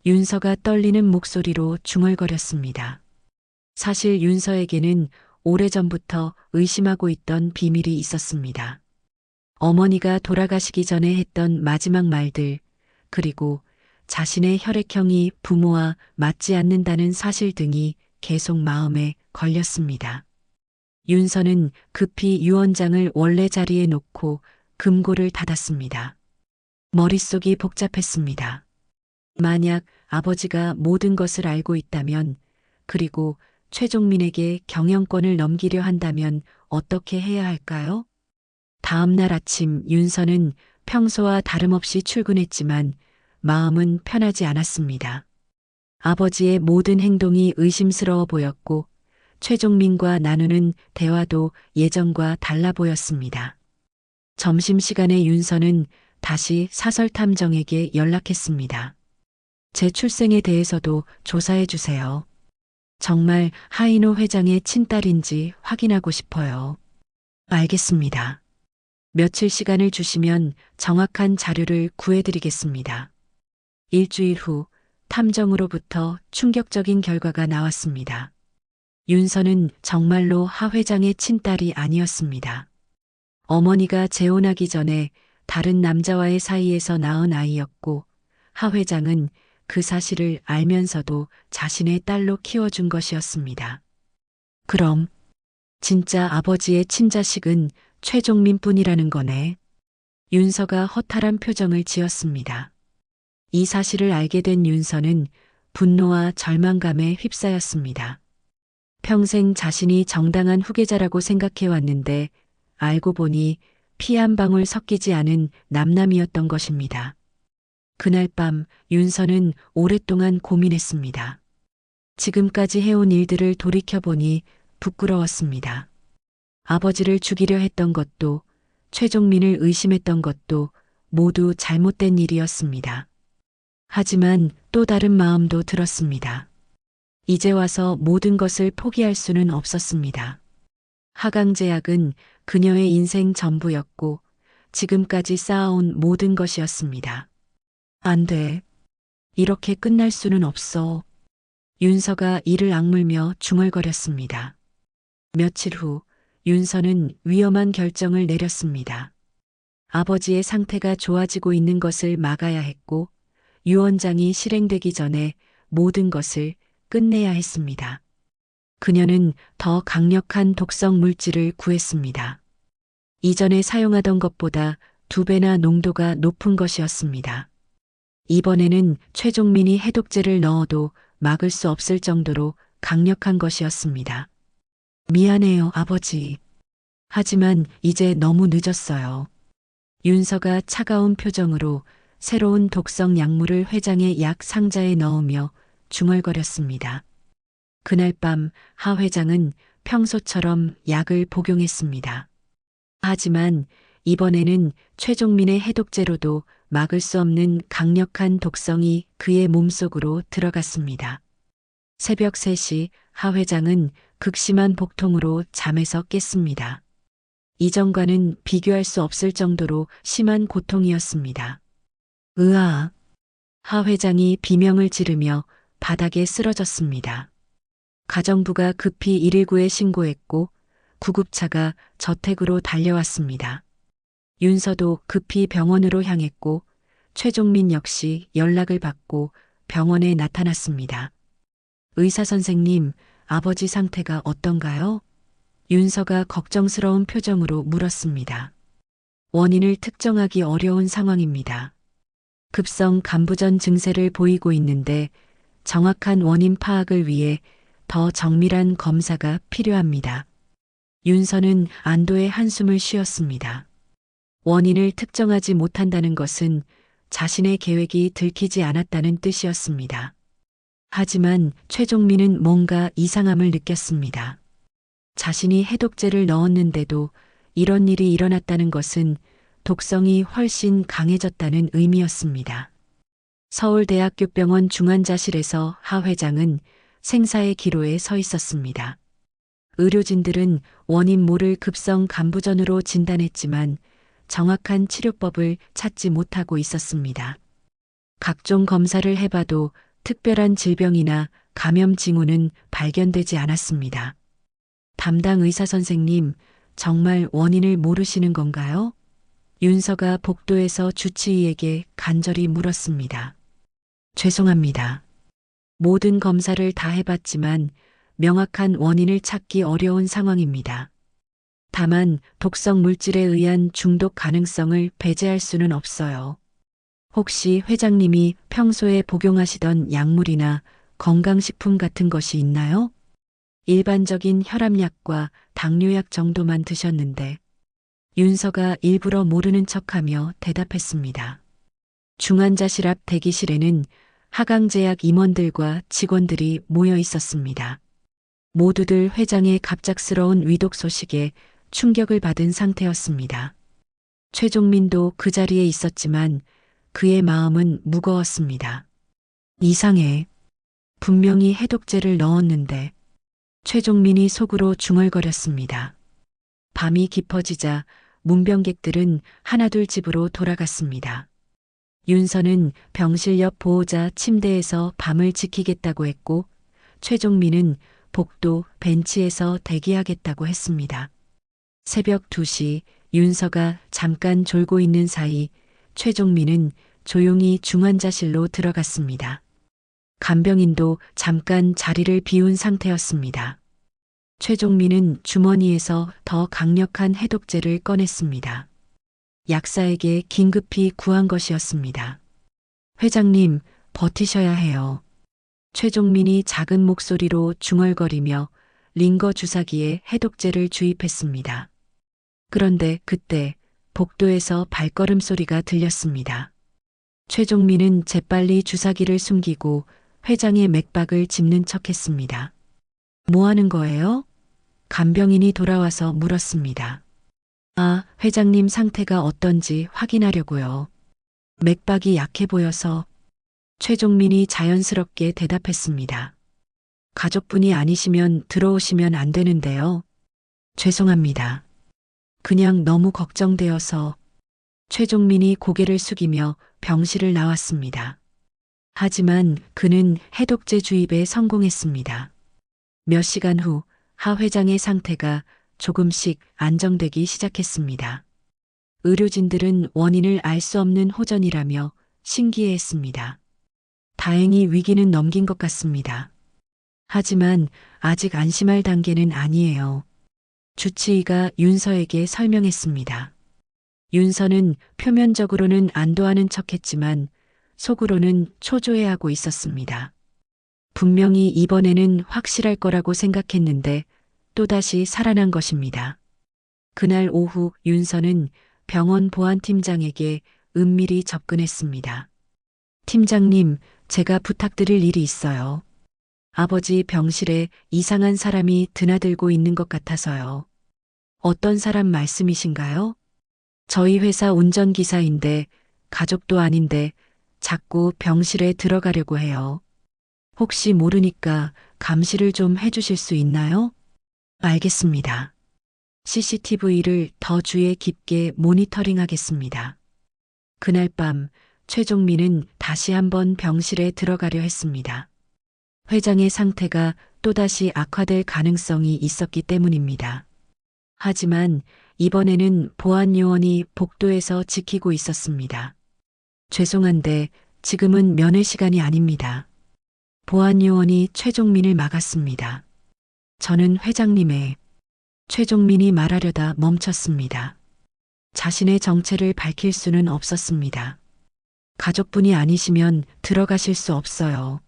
윤서가 떨리는 목소리로 중얼거렸습니다. 사실 윤서에게는 오래전부터 의심하고 있던 비밀이 있었습니다. 어머니가 돌아가시기 전에 했던 마지막 말들, 그리고 자신의 혈액형이 부모와 맞지 않는다는 사실 등이 계속 마음에 걸렸습니다. 윤서는 급히 유언장을 원래 자리에 놓고 금고를 닫았습니다. 머릿속이 복잡했습니다. 만약 아버지가 모든 것을 알고 있다면, 그리고 최종민에게 경영권을 넘기려 한다면 어떻게 해야 할까요? 다음 날 아침 윤서는 평소와 다름없이 출근했지만 마음은 편하지 않았습니다. 아버지의 모든 행동이 의심스러워 보였고 최종민과 나누는 대화도 예전과 달라 보였습니다. 점심시간에 윤서는 다시 사설탐정에게 연락했습니다. 제 출생에 대해서도 조사해 주세요. 정말 하이노 회장의 친딸인지 확인하고 싶어요. 알겠습니다. 며칠 시간을 주시면 정확한 자료를 구해드리겠습니다. 일주일 후 탐정으로부터 충격적인 결과가 나왔습니다. 윤서는 정말로 하 회장의 친딸이 아니었습니다. 어머니가 재혼하기 전에 다른 남자와의 사이에서 낳은 아이였고 하 회장은 그 사실을 알면서도 자신의 딸로 키워준 것이었습니다. 그럼 진짜 아버지의 친자식은 최종민뿐이라는 거네. 윤서가 허탈한 표정을 지었습니다. 이 사실을 알게 된 윤서는 분노와 절망감에 휩싸였습니다. 평생 자신이 정당한 후계자라고 생각해왔는데 알고 보니 피 한 방울 섞이지 않은 남남이었던 것입니다. 그날 밤 윤서는 오랫동안 고민했습니다. 지금까지 해온 일들을 돌이켜보니 부끄러웠습니다. 아버지를 죽이려 했던 것도 최종민을 의심했던 것도 모두 잘못된 일이었습니다. 하지만 또 다른 마음도 들었습니다. 이제 와서 모든 것을 포기할 수는 없었습니다. 하강제약은 그녀의 인생 전부였고 지금까지 쌓아온 모든 것이었습니다. 안 돼. 이렇게 끝날 수는 없어. 윤서가 이를 악물며 중얼거렸습니다. 며칠 후 윤서는 위험한 결정을 내렸습니다. 아버지의 상태가 좋아지고 있는 것을 막아야 했고 유언장이 실행되기 전에 모든 것을 끝내야 했습니다. 그녀는 더 강력한 독성 물질을 구했습니다. 이전에 사용하던 것보다 2배나 농도가 높은 것이었습니다. 이번에는 최종민이 해독제를 넣어도 막을 수 없을 정도로 강력한 것이었습니다. 미안해요, 아버지. 하지만 이제 너무 늦었어요. 윤서가 차가운 표정으로 새로운 독성 약물을 회장의 약 상자에 넣으며 중얼거렸습니다. 그날 밤 하 회장은 평소처럼 약을 복용했습니다. 하지만 이번에는 최종민의 해독제로도 막을 수 없는 강력한 독성이 그의 몸속으로 들어갔습니다. 새벽 3시 하 회장은 극심한 복통으로 잠에서 깼습니다. 이전과는 비교할 수 없을 정도로 심한 고통이었습니다. 으아! 하 회장이 비명을 지르며 바닥에 쓰러졌습니다. 가정부가 급히 119에 신고했고 구급차가 저택으로 달려왔습니다. 윤서도 급히 병원으로 향했고 최종민 역시 연락을 받고 병원에 나타났습니다. 의사 선생님, 아버지 상태가 어떤가요? 윤서가 걱정스러운 표정으로 물었습니다. 원인을 특정하기 어려운 상황입니다. 급성 간부전 증세를 보이고 있는데 정확한 원인 파악을 위해 더 정밀한 검사가 필요합니다. 윤서는 안도의 한숨을 쉬었습니다. 원인을 특정하지 못한다는 것은 자신의 계획이 들키지 않았다는 뜻이었습니다. 하지만 최종민은 뭔가 이상함을 느꼈습니다. 자신이 해독제를 넣었는데도 이런 일이 일어났다는 것은 독성이 훨씬 강해졌다는 의미였습니다. 서울대학교병원 중환자실에서 하 회장은 생사의 기로에 서 있었습니다. 의료진들은 원인 모를 급성 간부전으로 진단했지만 정확한 치료법을 찾지 못하고 있었습니다. 각종 검사를 해봐도 특별한 질병이나 감염 징후는 발견되지 않았습니다. 담당 의사 선생님, 정말 원인을 모르시는 건가요? 윤서가 복도에서 주치의에게 간절히 물었습니다. 죄송합니다. 모든 검사를 다 해봤지만 명확한 원인을 찾기 어려운 상황입니다. 다만 독성 물질에 의한 중독 가능성을 배제할 수는 없어요. 혹시 회장님이 평소에 복용하시던 약물이나 건강식품 같은 것이 있나요? 일반적인 혈압약과 당뇨약 정도만 드셨는데 윤서가 일부러 모르는 척하며 대답했습니다. 중환자실 앞 대기실에는 하강제약 임원들과 직원들이 모여 있었습니다. 모두들 회장의 갑작스러운 위독 소식에 충격을 받은 상태였습니다. 최종민도 그 자리에 있었지만 그의 마음은 무거웠습니다. 이상해. 분명히 해독제를 넣었는데 최종민이 속으로 중얼거렸습니다. 밤이 깊어지자 문병객들은 하나둘 집으로 돌아갔습니다. 윤서는 병실 옆 보호자 침대에서 밤을 지키겠다고 했고 최종민은 복도 벤치에서 대기하겠다고 했습니다. 새벽 2시 윤서가 잠깐 졸고 있는 사이 최종민은 조용히 중환자실로 들어갔습니다. 간병인도 잠깐 자리를 비운 상태였습니다. 최종민은 주머니에서 더 강력한 해독제를 꺼냈습니다. 약사에게 긴급히 구한 것이었습니다. 회장님, 버티셔야 해요. 최종민이 작은 목소리로 중얼거리며 링거 주사기에 해독제를 주입했습니다. 그런데 그때 복도에서 발걸음 소리가 들렸습니다. 최종민은 재빨리 주사기를 숨기고 회장의 맥박을 짚는 척했습니다. 뭐 하는 거예요? 간병인이 돌아와서 물었습니다. 아, 회장님 상태가 어떤지 확인하려고요. 맥박이 약해 보여서. 최종민이 자연스럽게 대답했습니다. 가족분이 아니시면 들어오시면 안 되는데요. 죄송합니다. 그냥 너무 걱정되어서. 최종민이 고개를 숙이며 병실을 나왔습니다. 하지만 그는 해독제 주입에 성공했습니다. 몇 시간 후 하 회장의 상태가 조금씩 안정되기 시작했습니다. 의료진들은 원인을 알 수 없는 호전이라며 신기해했습니다. 다행히 위기는 넘긴 것 같습니다. 하지만 아직 안심할 단계는 아니에요. 주치의가 윤서에게 설명했습니다. 윤서는 표면적으로는 안도하는 척했지만 속으로는 초조해하고 있었습니다. 분명히 이번에는 확실할 거라고 생각했는데 또다시 살아난 것입니다. 그날 오후 윤서는 병원 보안팀장에게 은밀히 접근했습니다. 팀장님, 제가 부탁드릴 일이 있어요. 아버지 병실에 이상한 사람이 드나들고 있는 것 같아서요. 어떤 사람 말씀이신가요? 저희 회사 운전기사인데 가족도 아닌데 자꾸 병실에 들어가려고 해요. 혹시 모르니까 감시를 좀 해주실 수 있나요? 알겠습니다. CCTV를 더 주의 깊게 모니터링하겠습니다. 그날 밤 최종민은 다시 한번 병실에 들어가려 했습니다. 회장의 상태가 또다시 악화될 가능성이 있었기 때문입니다. 하지만 이번에는 보안 요원이 복도에서 지키고 있었습니다. 죄송한데 지금은 면회 시간이 아닙니다. 보안 요원이 최종민을 막았습니다. 저는 회장님의 최종민이 말하려다 멈췄습니다. 자신의 정체를 밝힐 수는 없었습니다. 가족분이 아니시면 들어가실 수 없어요.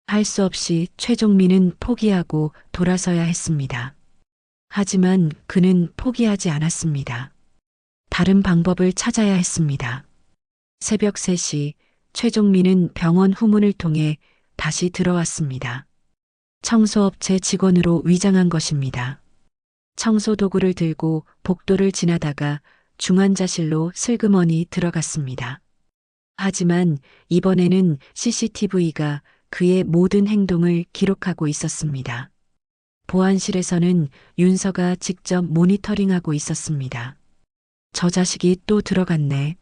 할 수 없이 최종민은 포기하고 돌아서야 했습니다. 하지만 그는 포기하지 않았습니다. 다른 방법을 찾아야 했습니다. 새벽 3시 최종민은 병원 후문을 통해 다시 들어왔습니다. 청소업체 직원으로 위장한 것입니다. 청소 도구를 들고 복도를 지나다가 중환자실로 슬그머니 들어갔습니다. 하지만 이번에는 CCTV가 그의 모든 행동을 기록하고 있었습니다. 보안실에서는 윤서가 직접 모니터링하고 있었습니다. 저 자식이 또 들어갔네.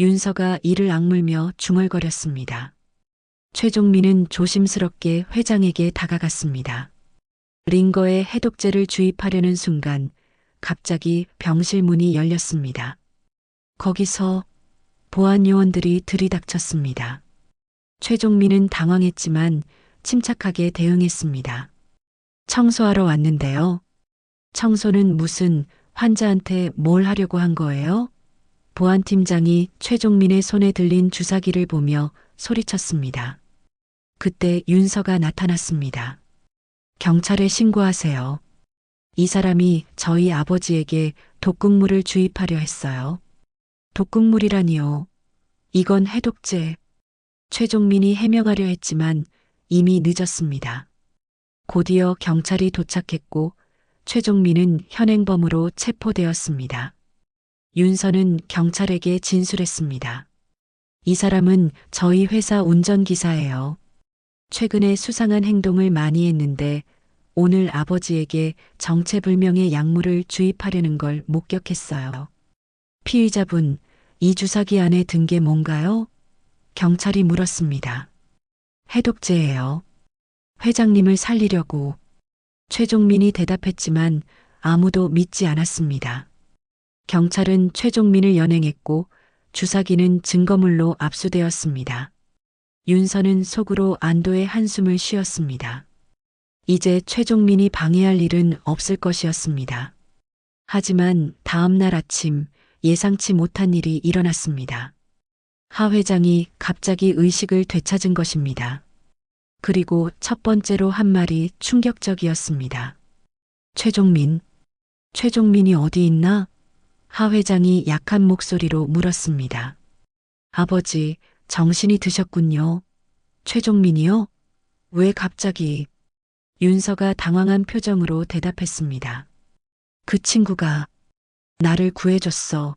윤서가 이를 악물며 중얼거렸습니다. 최종민은 조심스럽게 회장에게 다가갔습니다. 링거에 해독제를 주입하려는 순간 갑자기 병실 문이 열렸습니다. 거기서 보안 요원들이 들이닥쳤습니다. 최종민은 당황했지만 침착하게 대응했습니다. 청소하러 왔는데요. 청소는 무슨 환자한테 뭘 하려고 한 거예요? 보안팀장이 최종민의 손에 들린 주사기를 보며 소리쳤습니다. 그때 윤서가 나타났습니다. 경찰에 신고하세요. 이 사람이 저희 아버지에게 독극물을 주입하려 했어요. 독극물이라니요. 이건 해독제. 최종민이 해명하려 했지만 이미 늦었습니다. 곧이어 경찰이 도착했고 최종민은 현행범으로 체포되었습니다. 윤서는 경찰에게 진술했습니다. 이 사람은 저희 회사 운전기사예요. 최근에 수상한 행동을 많이 했는데 오늘 아버지에게 정체불명의 약물을 주입하려는 걸 목격했어요. 피의자분, 이 주사기 안에 든 게 뭔가요? 경찰이 물었습니다. 해독제예요. 회장님을 살리려고. 최종민이 대답했지만 아무도 믿지 않았습니다. 경찰은 최종민을 연행했고 주사기는 증거물로 압수되었습니다. 윤서는 속으로 안도의 한숨을 쉬었습니다. 이제 최종민이 방해할 일은 없을 것이었습니다. 하지만 다음 날 아침 예상치 못한 일이 일어났습니다. 하 회장이 갑자기 의식을 되찾은 것입니다. 그리고 첫 번째로 한 말이 충격적이었습니다. 최종민이 어디 있나? 하 회장이 약한 목소리로 물었습니다. 아버지, 정신이 드셨군요. 최종민이요? 왜 갑자기? 윤서가 당황한 표정으로 대답했습니다. 그 친구가 나를 구해줬어.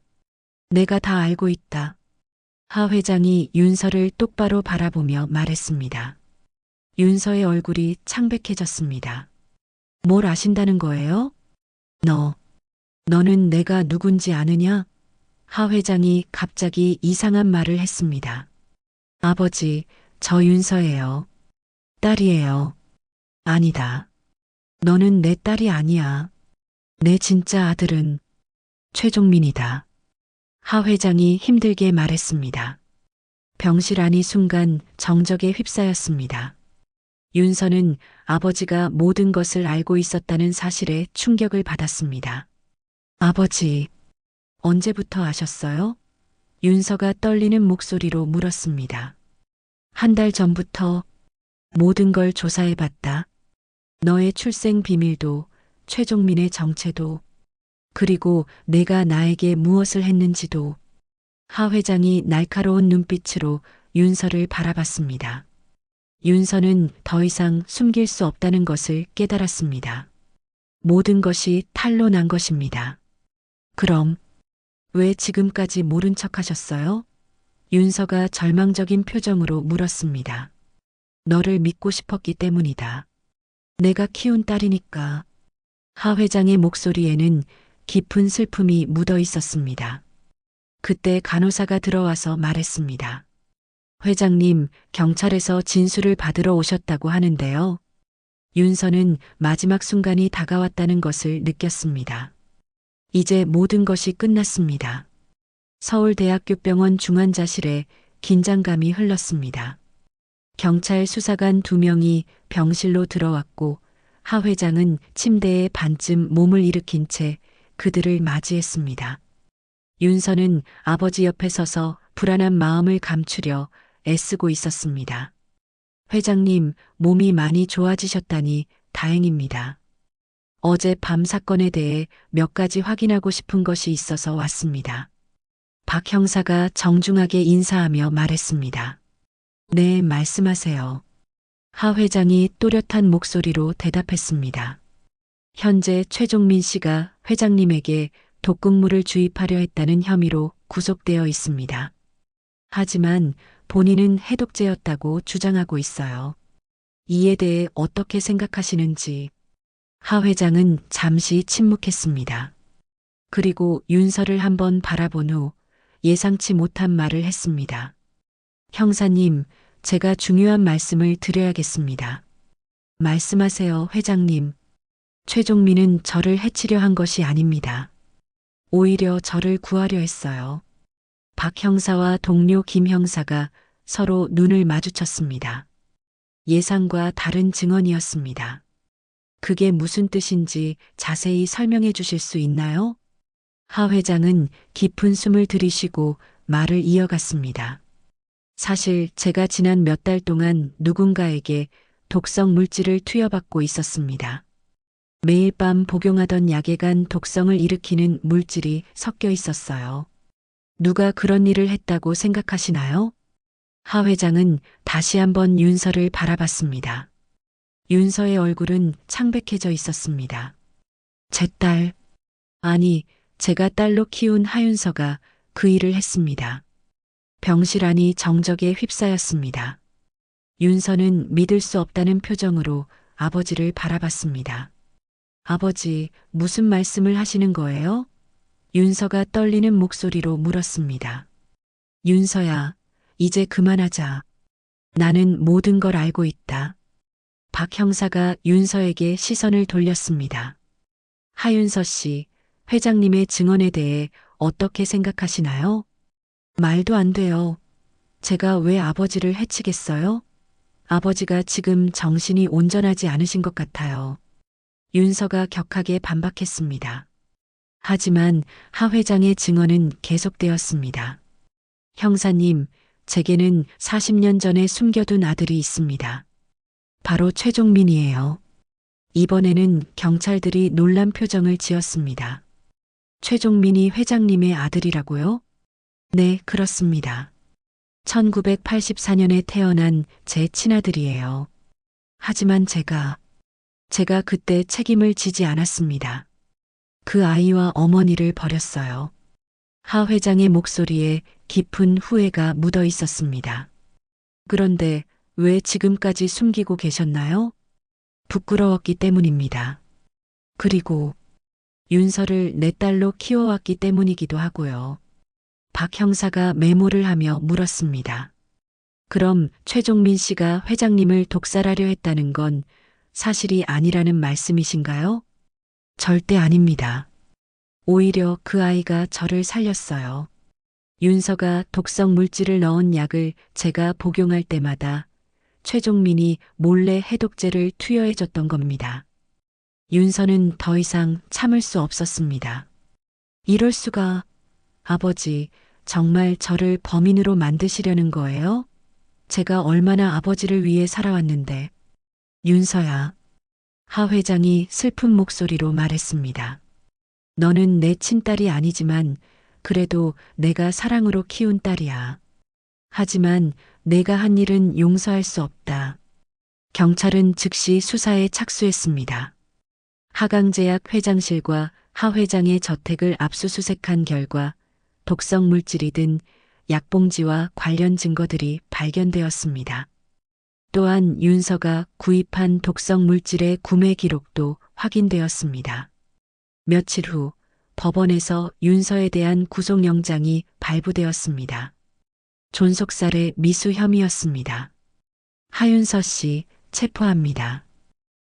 내가 다 알고 있다. 하 회장이 윤서를 똑바로 바라보며 말했습니다. 윤서의 얼굴이 창백해졌습니다. 뭘 아신다는 거예요? 너는 내가 누군지 아느냐? 하 회장이 갑자기 이상한 말을 했습니다. 아버지, 저 윤서예요. 딸이에요. 아니다. 너는 내 딸이 아니야. 내 진짜 아들은 최종민이다. 하 회장이 힘들게 말했습니다. 병실 안이 순간 정적에 휩싸였습니다. 윤서는 아버지가 모든 것을 알고 있었다는 사실에 충격을 받았습니다. 아버지, 언제부터 아셨어요? 윤서가 떨리는 목소리로 물었습니다. 한 달 전부터 모든 걸 조사해봤다. 너의 출생 비밀도, 최종민의 정체도, 그리고 내가 나에게 무엇을 했는지도. 하 회장이 날카로운 눈빛으로 윤서를 바라봤습니다. 윤서는 더 이상 숨길 수 없다는 것을 깨달았습니다. 모든 것이 탄로난 것입니다. 그럼 왜 지금까지 모른 척 하셨어요? 윤서가 절망적인 표정으로 물었습니다. 너를 믿고 싶었기 때문이다. 내가 키운 딸이니까. 하 회장의 목소리에는 깊은 슬픔이 묻어 있었습니다. 그때 간호사가 들어와서 말했습니다. 회장님, 경찰에서 진술을 받으러 오셨다고 하는데요. 윤서는 마지막 순간이 다가왔다는 것을 느꼈습니다. 이제 모든 것이 끝났습니다. 서울대학교 병원 중환자실에 긴장감이 흘렀습니다. 경찰 수사관 2명이 병실로 들어왔고 하 회장은 침대에 반쯤 몸을 일으킨 채 그들을 맞이했습니다. 윤서는 아버지 옆에 서서 불안한 마음을 감추려 애쓰고 있었습니다. 회장님, 몸이 많이 좋아지셨다니 다행입니다. 어제 밤 사건에 대해 몇 가지 확인하고 싶은 것이 있어서 왔습니다. 박 형사가 정중하게 인사하며 말했습니다. 네, 말씀하세요. 하 회장이 또렷한 목소리로 대답했습니다. 현재 최종민 씨가 회장님에게 독극물을 주입하려 했다는 혐의로 구속되어 있습니다. 하지만 본인은 해독제였다고 주장하고 있어요. 이에 대해 어떻게 생각하시는지. 하 회장은 잠시 침묵했습니다. 그리고 윤서를 한번 바라본 후 예상치 못한 말을 했습니다. 형사님, 제가 중요한 말씀을 드려야겠습니다. 말씀하세요, 회장님. 최종민은 저를 해치려 한 것이 아닙니다. 오히려 저를 구하려 했어요. 박 형사와 동료 김 형사가 서로 눈을 마주쳤습니다. 예상과 다른 증언이었습니다. 그게 무슨 뜻인지 자세히 설명해 주실 수 있나요? 하 회장은 깊은 숨을 들이쉬고 말을 이어갔습니다. 사실 제가 지난 몇 달 동안 누군가에게 독성 물질을 투여받고 있었습니다. 매일 밤 복용하던 약에 간 독성을 일으키는 물질이 섞여 있었어요. 누가 그런 일을 했다고 생각하시나요? 하 회장은 다시 한번 윤서를 바라봤습니다. 윤서의 얼굴은 창백해져 있었습니다. 제 딸, 아니, 제가 딸로 키운 하윤서가 그 일을 했습니다. 병실 안이 정적에 휩싸였습니다. 윤서는 믿을 수 없다는 표정으로 아버지를 바라봤습니다. 아버지, 무슨 말씀을 하시는 거예요? 윤서가 떨리는 목소리로 물었습니다. 윤서야, 이제 그만하자. 나는 모든 걸 알고 있다. 박 형사가 윤서에게 시선을 돌렸습니다. 하윤서 씨, 회장님의 증언에 대해 어떻게 생각하시나요? 말도 안 돼요. 제가 왜 아버지를 해치겠어요? 아버지가 지금 정신이 온전하지 않으신 것 같아요. 윤서가 격하게 반박했습니다. 하지만 하 회장의 증언은 계속되었습니다. 형사님, 제게는 40년 전에 숨겨둔 아들이 있습니다. 바로 최종민이에요. 이번에는 경찰들이 놀란 표정을 지었습니다. 최종민이 회장님의 아들이라고요? 네, 그렇습니다. 1984년에 태어난 제 친아들이에요. 하지만 제가 그때 책임을 지지 않았습니다. 그 아이와 어머니를 버렸어요. 하 회장의 목소리에 깊은 후회가 묻어 있었습니다. 그런데 왜 지금까지 숨기고 계셨나요? 부끄러웠기 때문입니다. 그리고 윤서를 내 딸로 키워왔기 때문이기도 하고요. 박 형사가 메모를 하며 물었습니다. 그럼 최종민 씨가 회장님을 독살하려 했다는 건 사실이 아니라는 말씀이신가요? 절대 아닙니다. 오히려 그 아이가 저를 살렸어요. 윤서가 독성 물질을 넣은 약을 제가 복용할 때마다 최종민이 몰래 해독제를 투여해줬던 겁니다. 윤서는 더 이상 참을 수 없었습니다. 이럴 수가. 아버지, 정말 저를 범인으로 만드시려는 거예요? 제가 얼마나 아버지를 위해 살아왔는데. 윤서야. 하 회장이 슬픈 목소리로 말했습니다. 너는 내 친딸이 아니지만 그래도 내가 사랑으로 키운 딸이야. 하지만 내가 한 일은 용서할 수 없다. 경찰은 즉시 수사에 착수했습니다. 하강제약 회장실과 하 회장의 저택을 압수수색한 결과 독성 물질이 든 약봉지와 관련 증거들이 발견되었습니다. 또한 윤서가 구입한 독성 물질의 구매 기록도 확인되었습니다. 며칠 후 법원에서 윤서에 대한 구속영장이 발부되었습니다. 존속살해 미수 혐의였습니다. 하윤서 씨 체포합니다.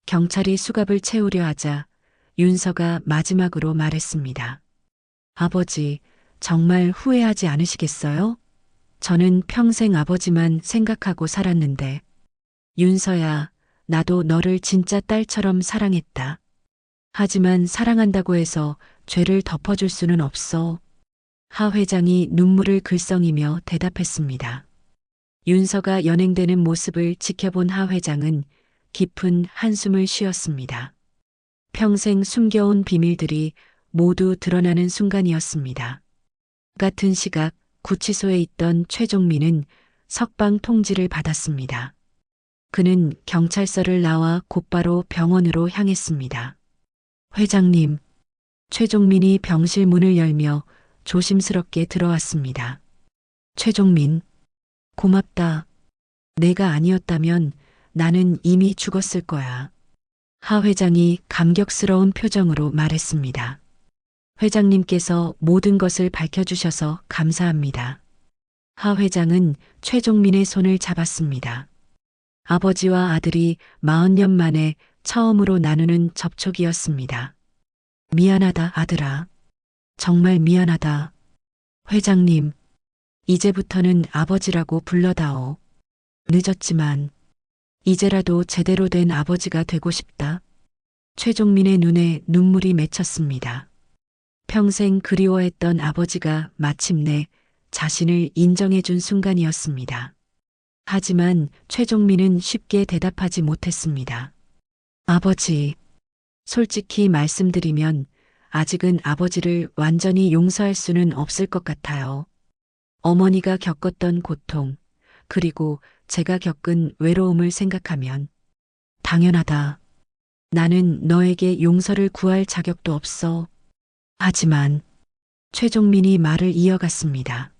경찰이 수갑을 채우려 하자 윤서가 마지막으로 말했습니다. 아버지, 정말 후회하지 않으시겠어요? 저는 평생 아버지만 생각하고 살았는데. 윤서야, 나도 너를 진짜 딸처럼 사랑했다. 하지만 사랑한다고 해서 죄를 덮어줄 수는 없어. 하 회장이 눈물을 글썽이며 대답했습니다. 윤서가 연행되는 모습을 지켜본 하 회장은 깊은 한숨을 쉬었습니다. 평생 숨겨온 비밀들이 모두 드러나는 순간이었습니다. 같은 시각 구치소에 있던 최종민은 석방 통지를 받았습니다. 그는 경찰서를 나와 곧바로 병원으로 향했습니다. 회장님, 최종민이 병실 문을 열며 조심스럽게 들어왔습니다. 최종민, 고맙다. 내가 아니었다면 나는 이미 죽었을 거야. 하 회장이 감격스러운 표정으로 말했습니다. 회장님께서 모든 것을 밝혀주셔서 감사합니다. 하 회장은 최종민의 손을 잡았습니다. 아버지와 아들이 40년 만에 처음으로 나누는 접촉이었습니다. 미안하다, 아들아. 정말 미안하다. 회장님, 이제부터는 아버지라고 불러다오. 늦었지만 이제라도 제대로 된 아버지가 되고 싶다. 최종민의 눈에 눈물이 맺혔습니다. 평생 그리워했던 아버지가 마침내 자신을 인정해준 순간이었습니다. 하지만 최종민은 쉽게 대답하지 못했습니다. 아버지, 솔직히 말씀드리면 아직은 아버지를 완전히 용서할 수는 없을 것 같아요. 어머니가 겪었던 고통, 그리고 제가 겪은 외로움을 생각하면 당연하다. 나는 너에게 용서를 구할 자격도 없어. 하지만 최종민이 말을 이어갔습니다.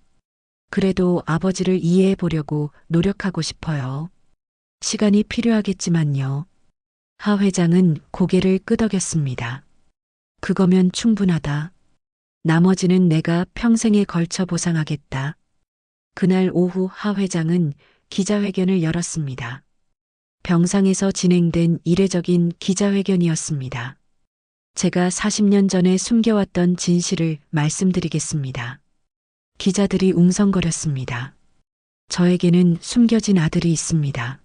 그래도 아버지를 이해해 보려고 노력하고 싶어요. 시간이 필요하겠지만요. 하 회장은 고개를 끄덕였습니다. 그거면 충분하다. 나머지는 내가 평생에 걸쳐 보상하겠다. 그날 오후 하 회장은 기자회견을 열었습니다. 병상에서 진행된 이례적인 기자회견이었습니다. 제가 40년 전에 숨겨왔던 진실을 말씀드리겠습니다. 기자들이 웅성거렸습니다. 저에게는 숨겨진 아들이 있습니다.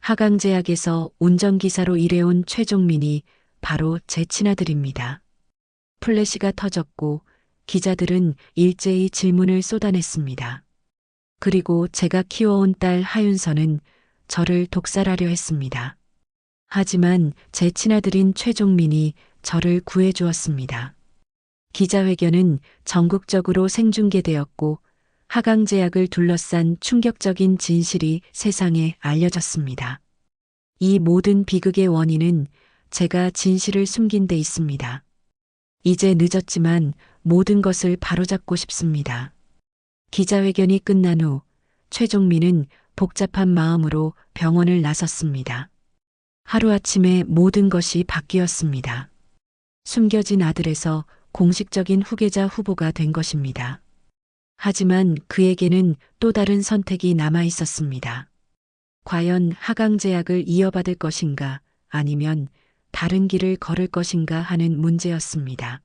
하강제약에서 운전기사로 일해온 최종민이 바로 제 친아들입니다. 플래시가 터졌고 기자들은 일제히 질문을 쏟아냈습니다. 그리고 제가 키워온 딸 하윤서는 저를 독살하려 했습니다. 하지만 제 친아들인 최종민이 저를 구해주었습니다. 기자회견은 전국적으로 생중계되었고 하강제약을 둘러싼 충격적인 진실이 세상에 알려졌습니다. 이 모든 비극의 원인은 제가 진실을 숨긴 데 있습니다. 이제 늦었지만 모든 것을 바로잡고 싶습니다. 기자회견이 끝난 후 최종민은 복잡한 마음으로 병원을 나섰습니다. 하루아침에 모든 것이 바뀌었습니다. 숨겨진 아들에서 공식적인 후계자 후보가 된 것입니다. 하지만 그에게는 또 다른 선택이 남아 있었습니다. 과연 하강제약을 이어받을 것인가 아니면 다른 길을 걸을 것인가 하는 문제였습니다.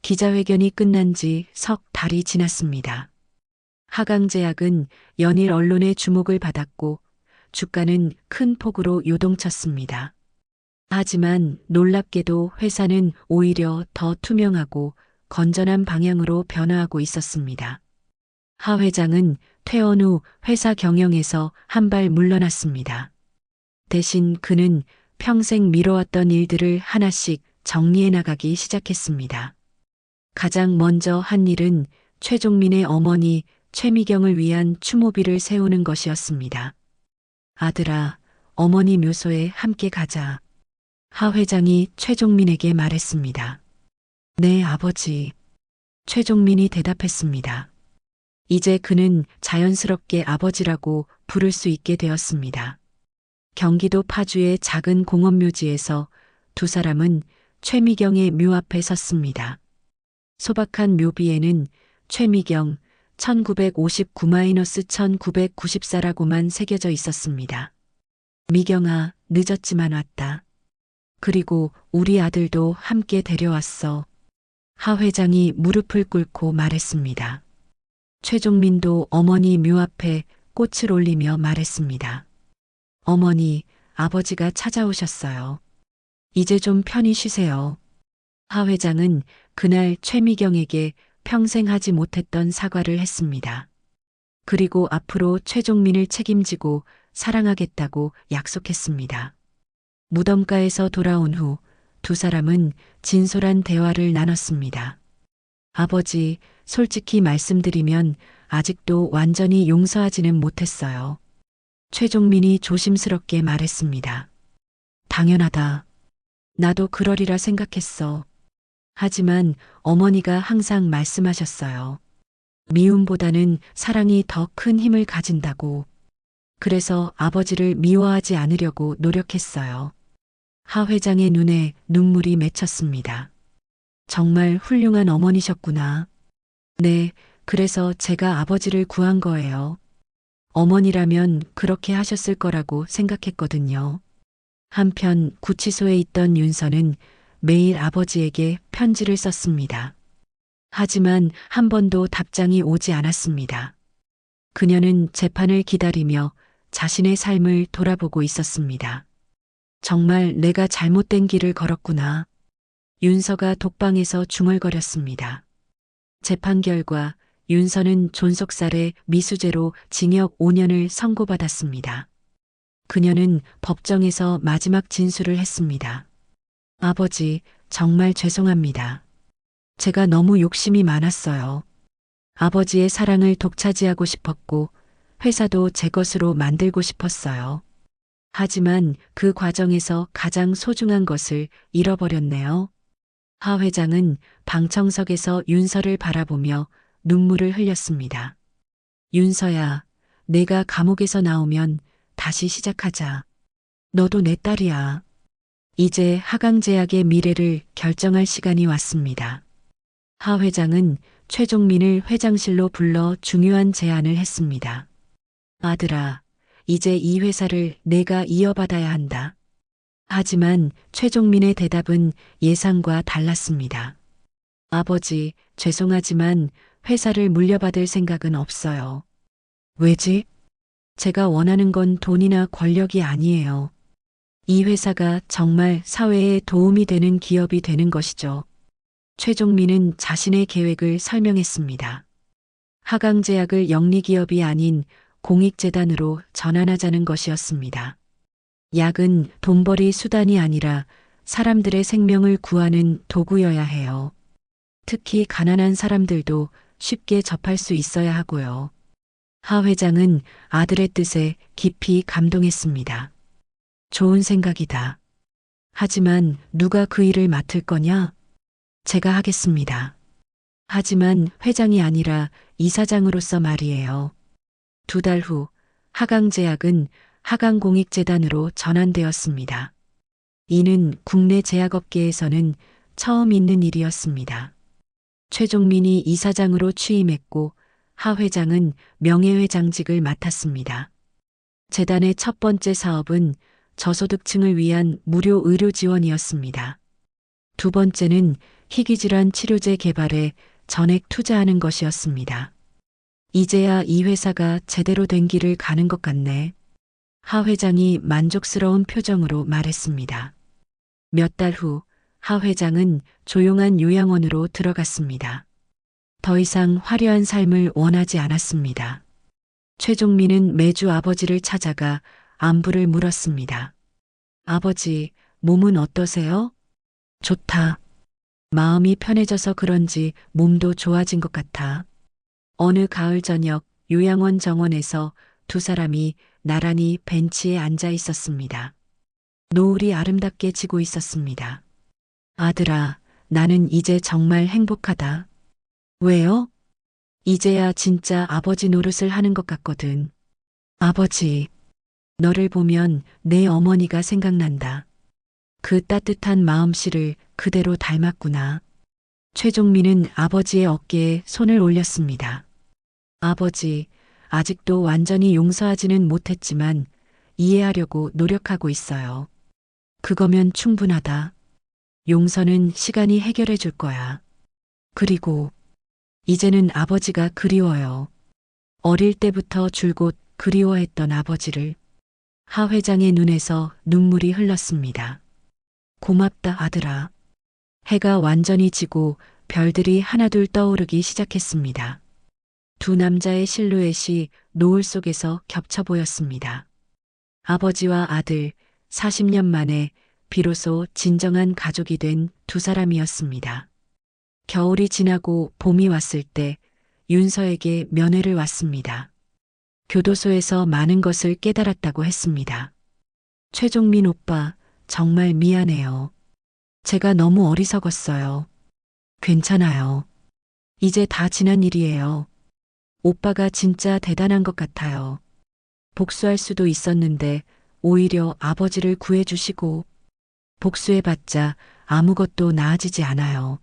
기자회견이 끝난 지 석 달이 지났습니다. 하강제약은 연일 언론의 주목을 받았고 주가는 큰 폭으로 요동쳤습니다. 하지만 놀랍게도 회사는 오히려 더 투명하고 건전한 방향으로 변화하고 있었습니다. 하 회장은 퇴원 후 회사 경영에서 한 발 물러났습니다. 대신 그는 평생 미뤄왔던 일들을 하나씩 정리해 나가기 시작했습니다. 가장 먼저 한 일은 최종민의 어머니 최미경을 위한 추모비를 세우는 것이었습니다. 아들아, 어머니 묘소에 함께 가자. 하 회장이 최종민에게 말했습니다. 네, 아버지. 최종민이 대답했습니다. 이제 그는 자연스럽게 아버지라고 부를 수 있게 되었습니다. 경기도 파주의 작은 공원묘지에서 두 사람은 최미경의 묘 앞에 섰습니다. 소박한 묘비에는 최미경 1959-1994라고만 새겨져 있었습니다. 미경아, 늦었지만 왔다. 그리고 우리 아들도 함께 데려왔어. 하 회장이 무릎을 꿇고 말했습니다. 최종민도 어머니 묘 앞에 꽃을 올리며 말했습니다. 어머니, 아버지가 찾아오셨어요. 이제 좀 편히 쉬세요. 하 회장은 그날 최미경에게 평생 하지 못했던 사과를 했습니다. 그리고 앞으로 최종민을 책임지고 사랑하겠다고 약속했습니다. 무덤가에서 돌아온 후 두 사람은 진솔한 대화를 나눴습니다. 아버지, 솔직히 말씀드리면 아직도 완전히 용서하지는 못했어요. 최종민이 조심스럽게 말했습니다. 당연하다. 나도 그러리라 생각했어. 하지만 어머니가 항상 말씀하셨어요. 미움보다는 사랑이 더 큰 힘을 가진다고. 그래서 아버지를 미워하지 않으려고 노력했어요. 하 회장의 눈에 눈물이 맺혔습니다. 정말 훌륭한 어머니셨구나. 네, 그래서 제가 아버지를 구한 거예요. 어머니라면 그렇게 하셨을 거라고 생각했거든요. 한편 구치소에 있던 윤서는 매일 아버지에게 편지를 썼습니다. 하지만 한 번도 답장이 오지 않았습니다. 그녀는 재판을 기다리며 자신의 삶을 돌아보고 있었습니다. 정말 내가 잘못된 길을 걸었구나. 윤서가 독방에서 중얼거렸습니다. 재판 결과 윤서는 존속살해 미수죄로 징역 5년을 선고받았습니다. 그녀는 법정에서 마지막 진술을 했습니다. 아버지, 정말 죄송합니다. 제가 너무 욕심이 많았어요. 아버지의 사랑을 독차지하고 싶었고 회사도 제 것으로 만들고 싶었어요. 하지만 그 과정에서 가장 소중한 것을 잃어버렸네요. 하 회장은 방청석에서 윤서를 바라보며 눈물을 흘렸습니다. 윤서야, 내가 감옥에서 나오면 다시 시작하자. 너도 내 딸이야. 이제 하강제약의 미래를 결정할 시간이 왔습니다. 하 회장은 최종민을 회장실로 불러 중요한 제안을 했습니다. 아들아, 이제 이 회사를 내가 이어받아야 한다. 하지만 최종민의 대답은 예상과 달랐습니다. 아버지, 죄송하지만 회사를 물려받을 생각은 없어요. 왜지? 제가 원하는 건 돈이나 권력이 아니에요. 이 회사가 정말 사회에 도움이 되는 기업이 되는 것이죠. 최종민은 자신의 계획을 설명했습니다. 하강제약을 영리기업이 아닌 공익재단으로 전환하자는 것이었습니다. 약은 돈벌이 수단이 아니라 사람들의 생명을 구하는 도구여야 해요. 특히 가난한 사람들도 쉽게 접할 수 있어야 하고요. 하 회장은 아들의 뜻에 깊이 감동했습니다. 좋은 생각이다. 하지만 누가 그 일을 맡을 거냐? 제가 하겠습니다. 하지만 회장이 아니라 이사장으로서 말이에요. 2달 후 하강제약은 하강공익재단으로 전환되었습니다. 이는 국내 제약업계에서는 처음 있는 일이었습니다. 최종민이 이사장으로 취임했고 하 회장은 명예회장직을 맡았습니다. 재단의 첫 번째 사업은 저소득층을 위한 무료 의료 지원이었습니다. 두 번째는 희귀질환 치료제 개발에 전액 투자하는 것이었습니다. 이제야 이 회사가 제대로 된 길을 가는 것 같네. 하 회장이 만족스러운 표정으로 말했습니다. 몇 달 후 하 회장은 조용한 요양원으로 들어갔습니다. 더 이상 화려한 삶을 원하지 않았습니다. 최종민은 매주 아버지를 찾아가 안부를 물었습니다. 아버지, 몸은 어떠세요? 좋다. 마음이 편해져서 그런지 몸도 좋아진 것 같아. 어느 가을 저녁 요양원 정원에서 두 사람이 나란히 벤치에 앉아 있었습니다. 노을이 아름답게 지고 있었습니다. 아들아, 나는 이제 정말 행복하다. 왜요? 이제야 진짜 아버지 노릇을 하는 것 같거든. 아버지, 너를 보면 내 어머니가 생각난다. 그 따뜻한 마음씨를 그대로 닮았구나. 최종민은 아버지의 어깨에 손을 올렸습니다. 아버지, 아직도 완전히 용서하지는 못했지만 이해하려고 노력하고 있어요. 그거면 충분하다. 용서는 시간이 해결해 줄 거야. 그리고 이제는 아버지가 그리워요. 어릴 때부터 줄곧 그리워했던 아버지를. 하 회장의 눈에서 눈물이 흘렀습니다. 고맙다, 아들아. 해가 완전히 지고 별들이 하나둘 떠오르기 시작했습니다. 두 남자의 실루엣이 노을 속에서 겹쳐 보였습니다. 아버지와 아들, 40년 만에 비로소 진정한 가족이 된 두 사람이었습니다. 겨울이 지나고 봄이 왔을 때 윤서에게 면회를 왔습니다. 교도소에서 많은 것을 깨달았다고 했습니다. 최종민 오빠, 정말 미안해요. 제가 너무 어리석었어요. 괜찮아요. 이제 다 지난 일이에요. 오빠가 진짜 대단한 것 같아요. 복수할 수도 있었는데 오히려 아버지를 구해주시고 복수해봤자 아무것도 나아지지 않아요.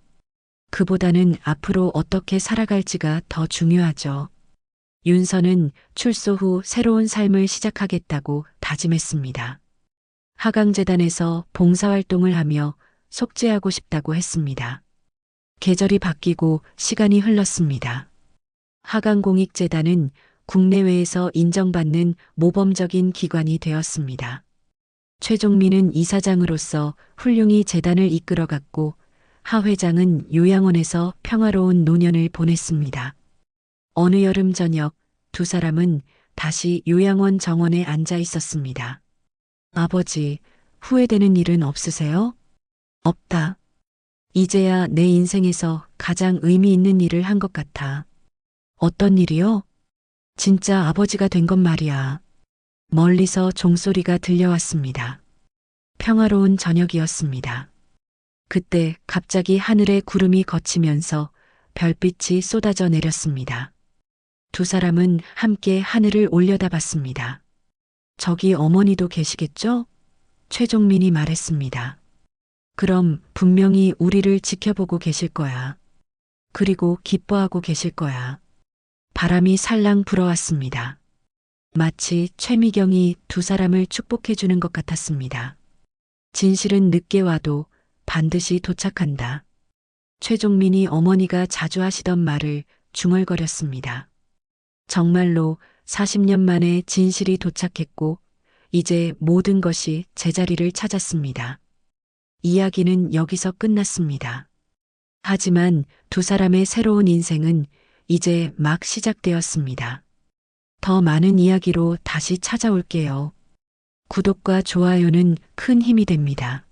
그보다는 앞으로 어떻게 살아갈지가 더 중요하죠. 윤서는 출소 후 새로운 삶을 시작하겠다고 다짐했습니다. 하강재단에서 봉사활동을 하며 속죄하고 싶다고 했습니다. 계절이 바뀌고 시간이 흘렀습니다. 하강공익재단은 국내외에서 인정받는 모범적인 기관이 되었습니다. 최종민은 이사장으로서 훌륭히 재단을 이끌어갔고 하 회장은 요양원에서 평화로운 노년을 보냈습니다. 어느 여름 저녁 두 사람은 다시 요양원 정원에 앉아 있었습니다. 아버지, 후회되는 일은 없으세요? 없다. 이제야 내 인생에서 가장 의미 있는 일을 한 것 같아. 어떤 일이요? 진짜 아버지가 된 건 말이야. 멀리서 종소리가 들려왔습니다. 평화로운 저녁이었습니다. 그때 갑자기 하늘에 구름이 걷히면서 별빛이 쏟아져 내렸습니다. 두 사람은 함께 하늘을 올려다봤습니다. 저기 어머니도 계시겠죠? 최종민이 말했습니다. 그럼 분명히 우리를 지켜보고 계실 거야. 그리고 기뻐하고 계실 거야. 바람이 살랑 불어왔습니다. 마치 최미경이 두 사람을 축복해주는 것 같았습니다. 진실은 늦게 와도 반드시 도착한다. 최종민이 어머니가 자주 하시던 말을 중얼거렸습니다. 정말로 40년 만에 진실이 도착했고 이제 모든 것이 제자리를 찾았습니다. 이야기는 여기서 끝났습니다. 하지만 두 사람의 새로운 인생은 이제 막 시작되었습니다. 더 많은 이야기로 다시 찾아올게요. 구독과 좋아요는 큰 힘이 됩니다.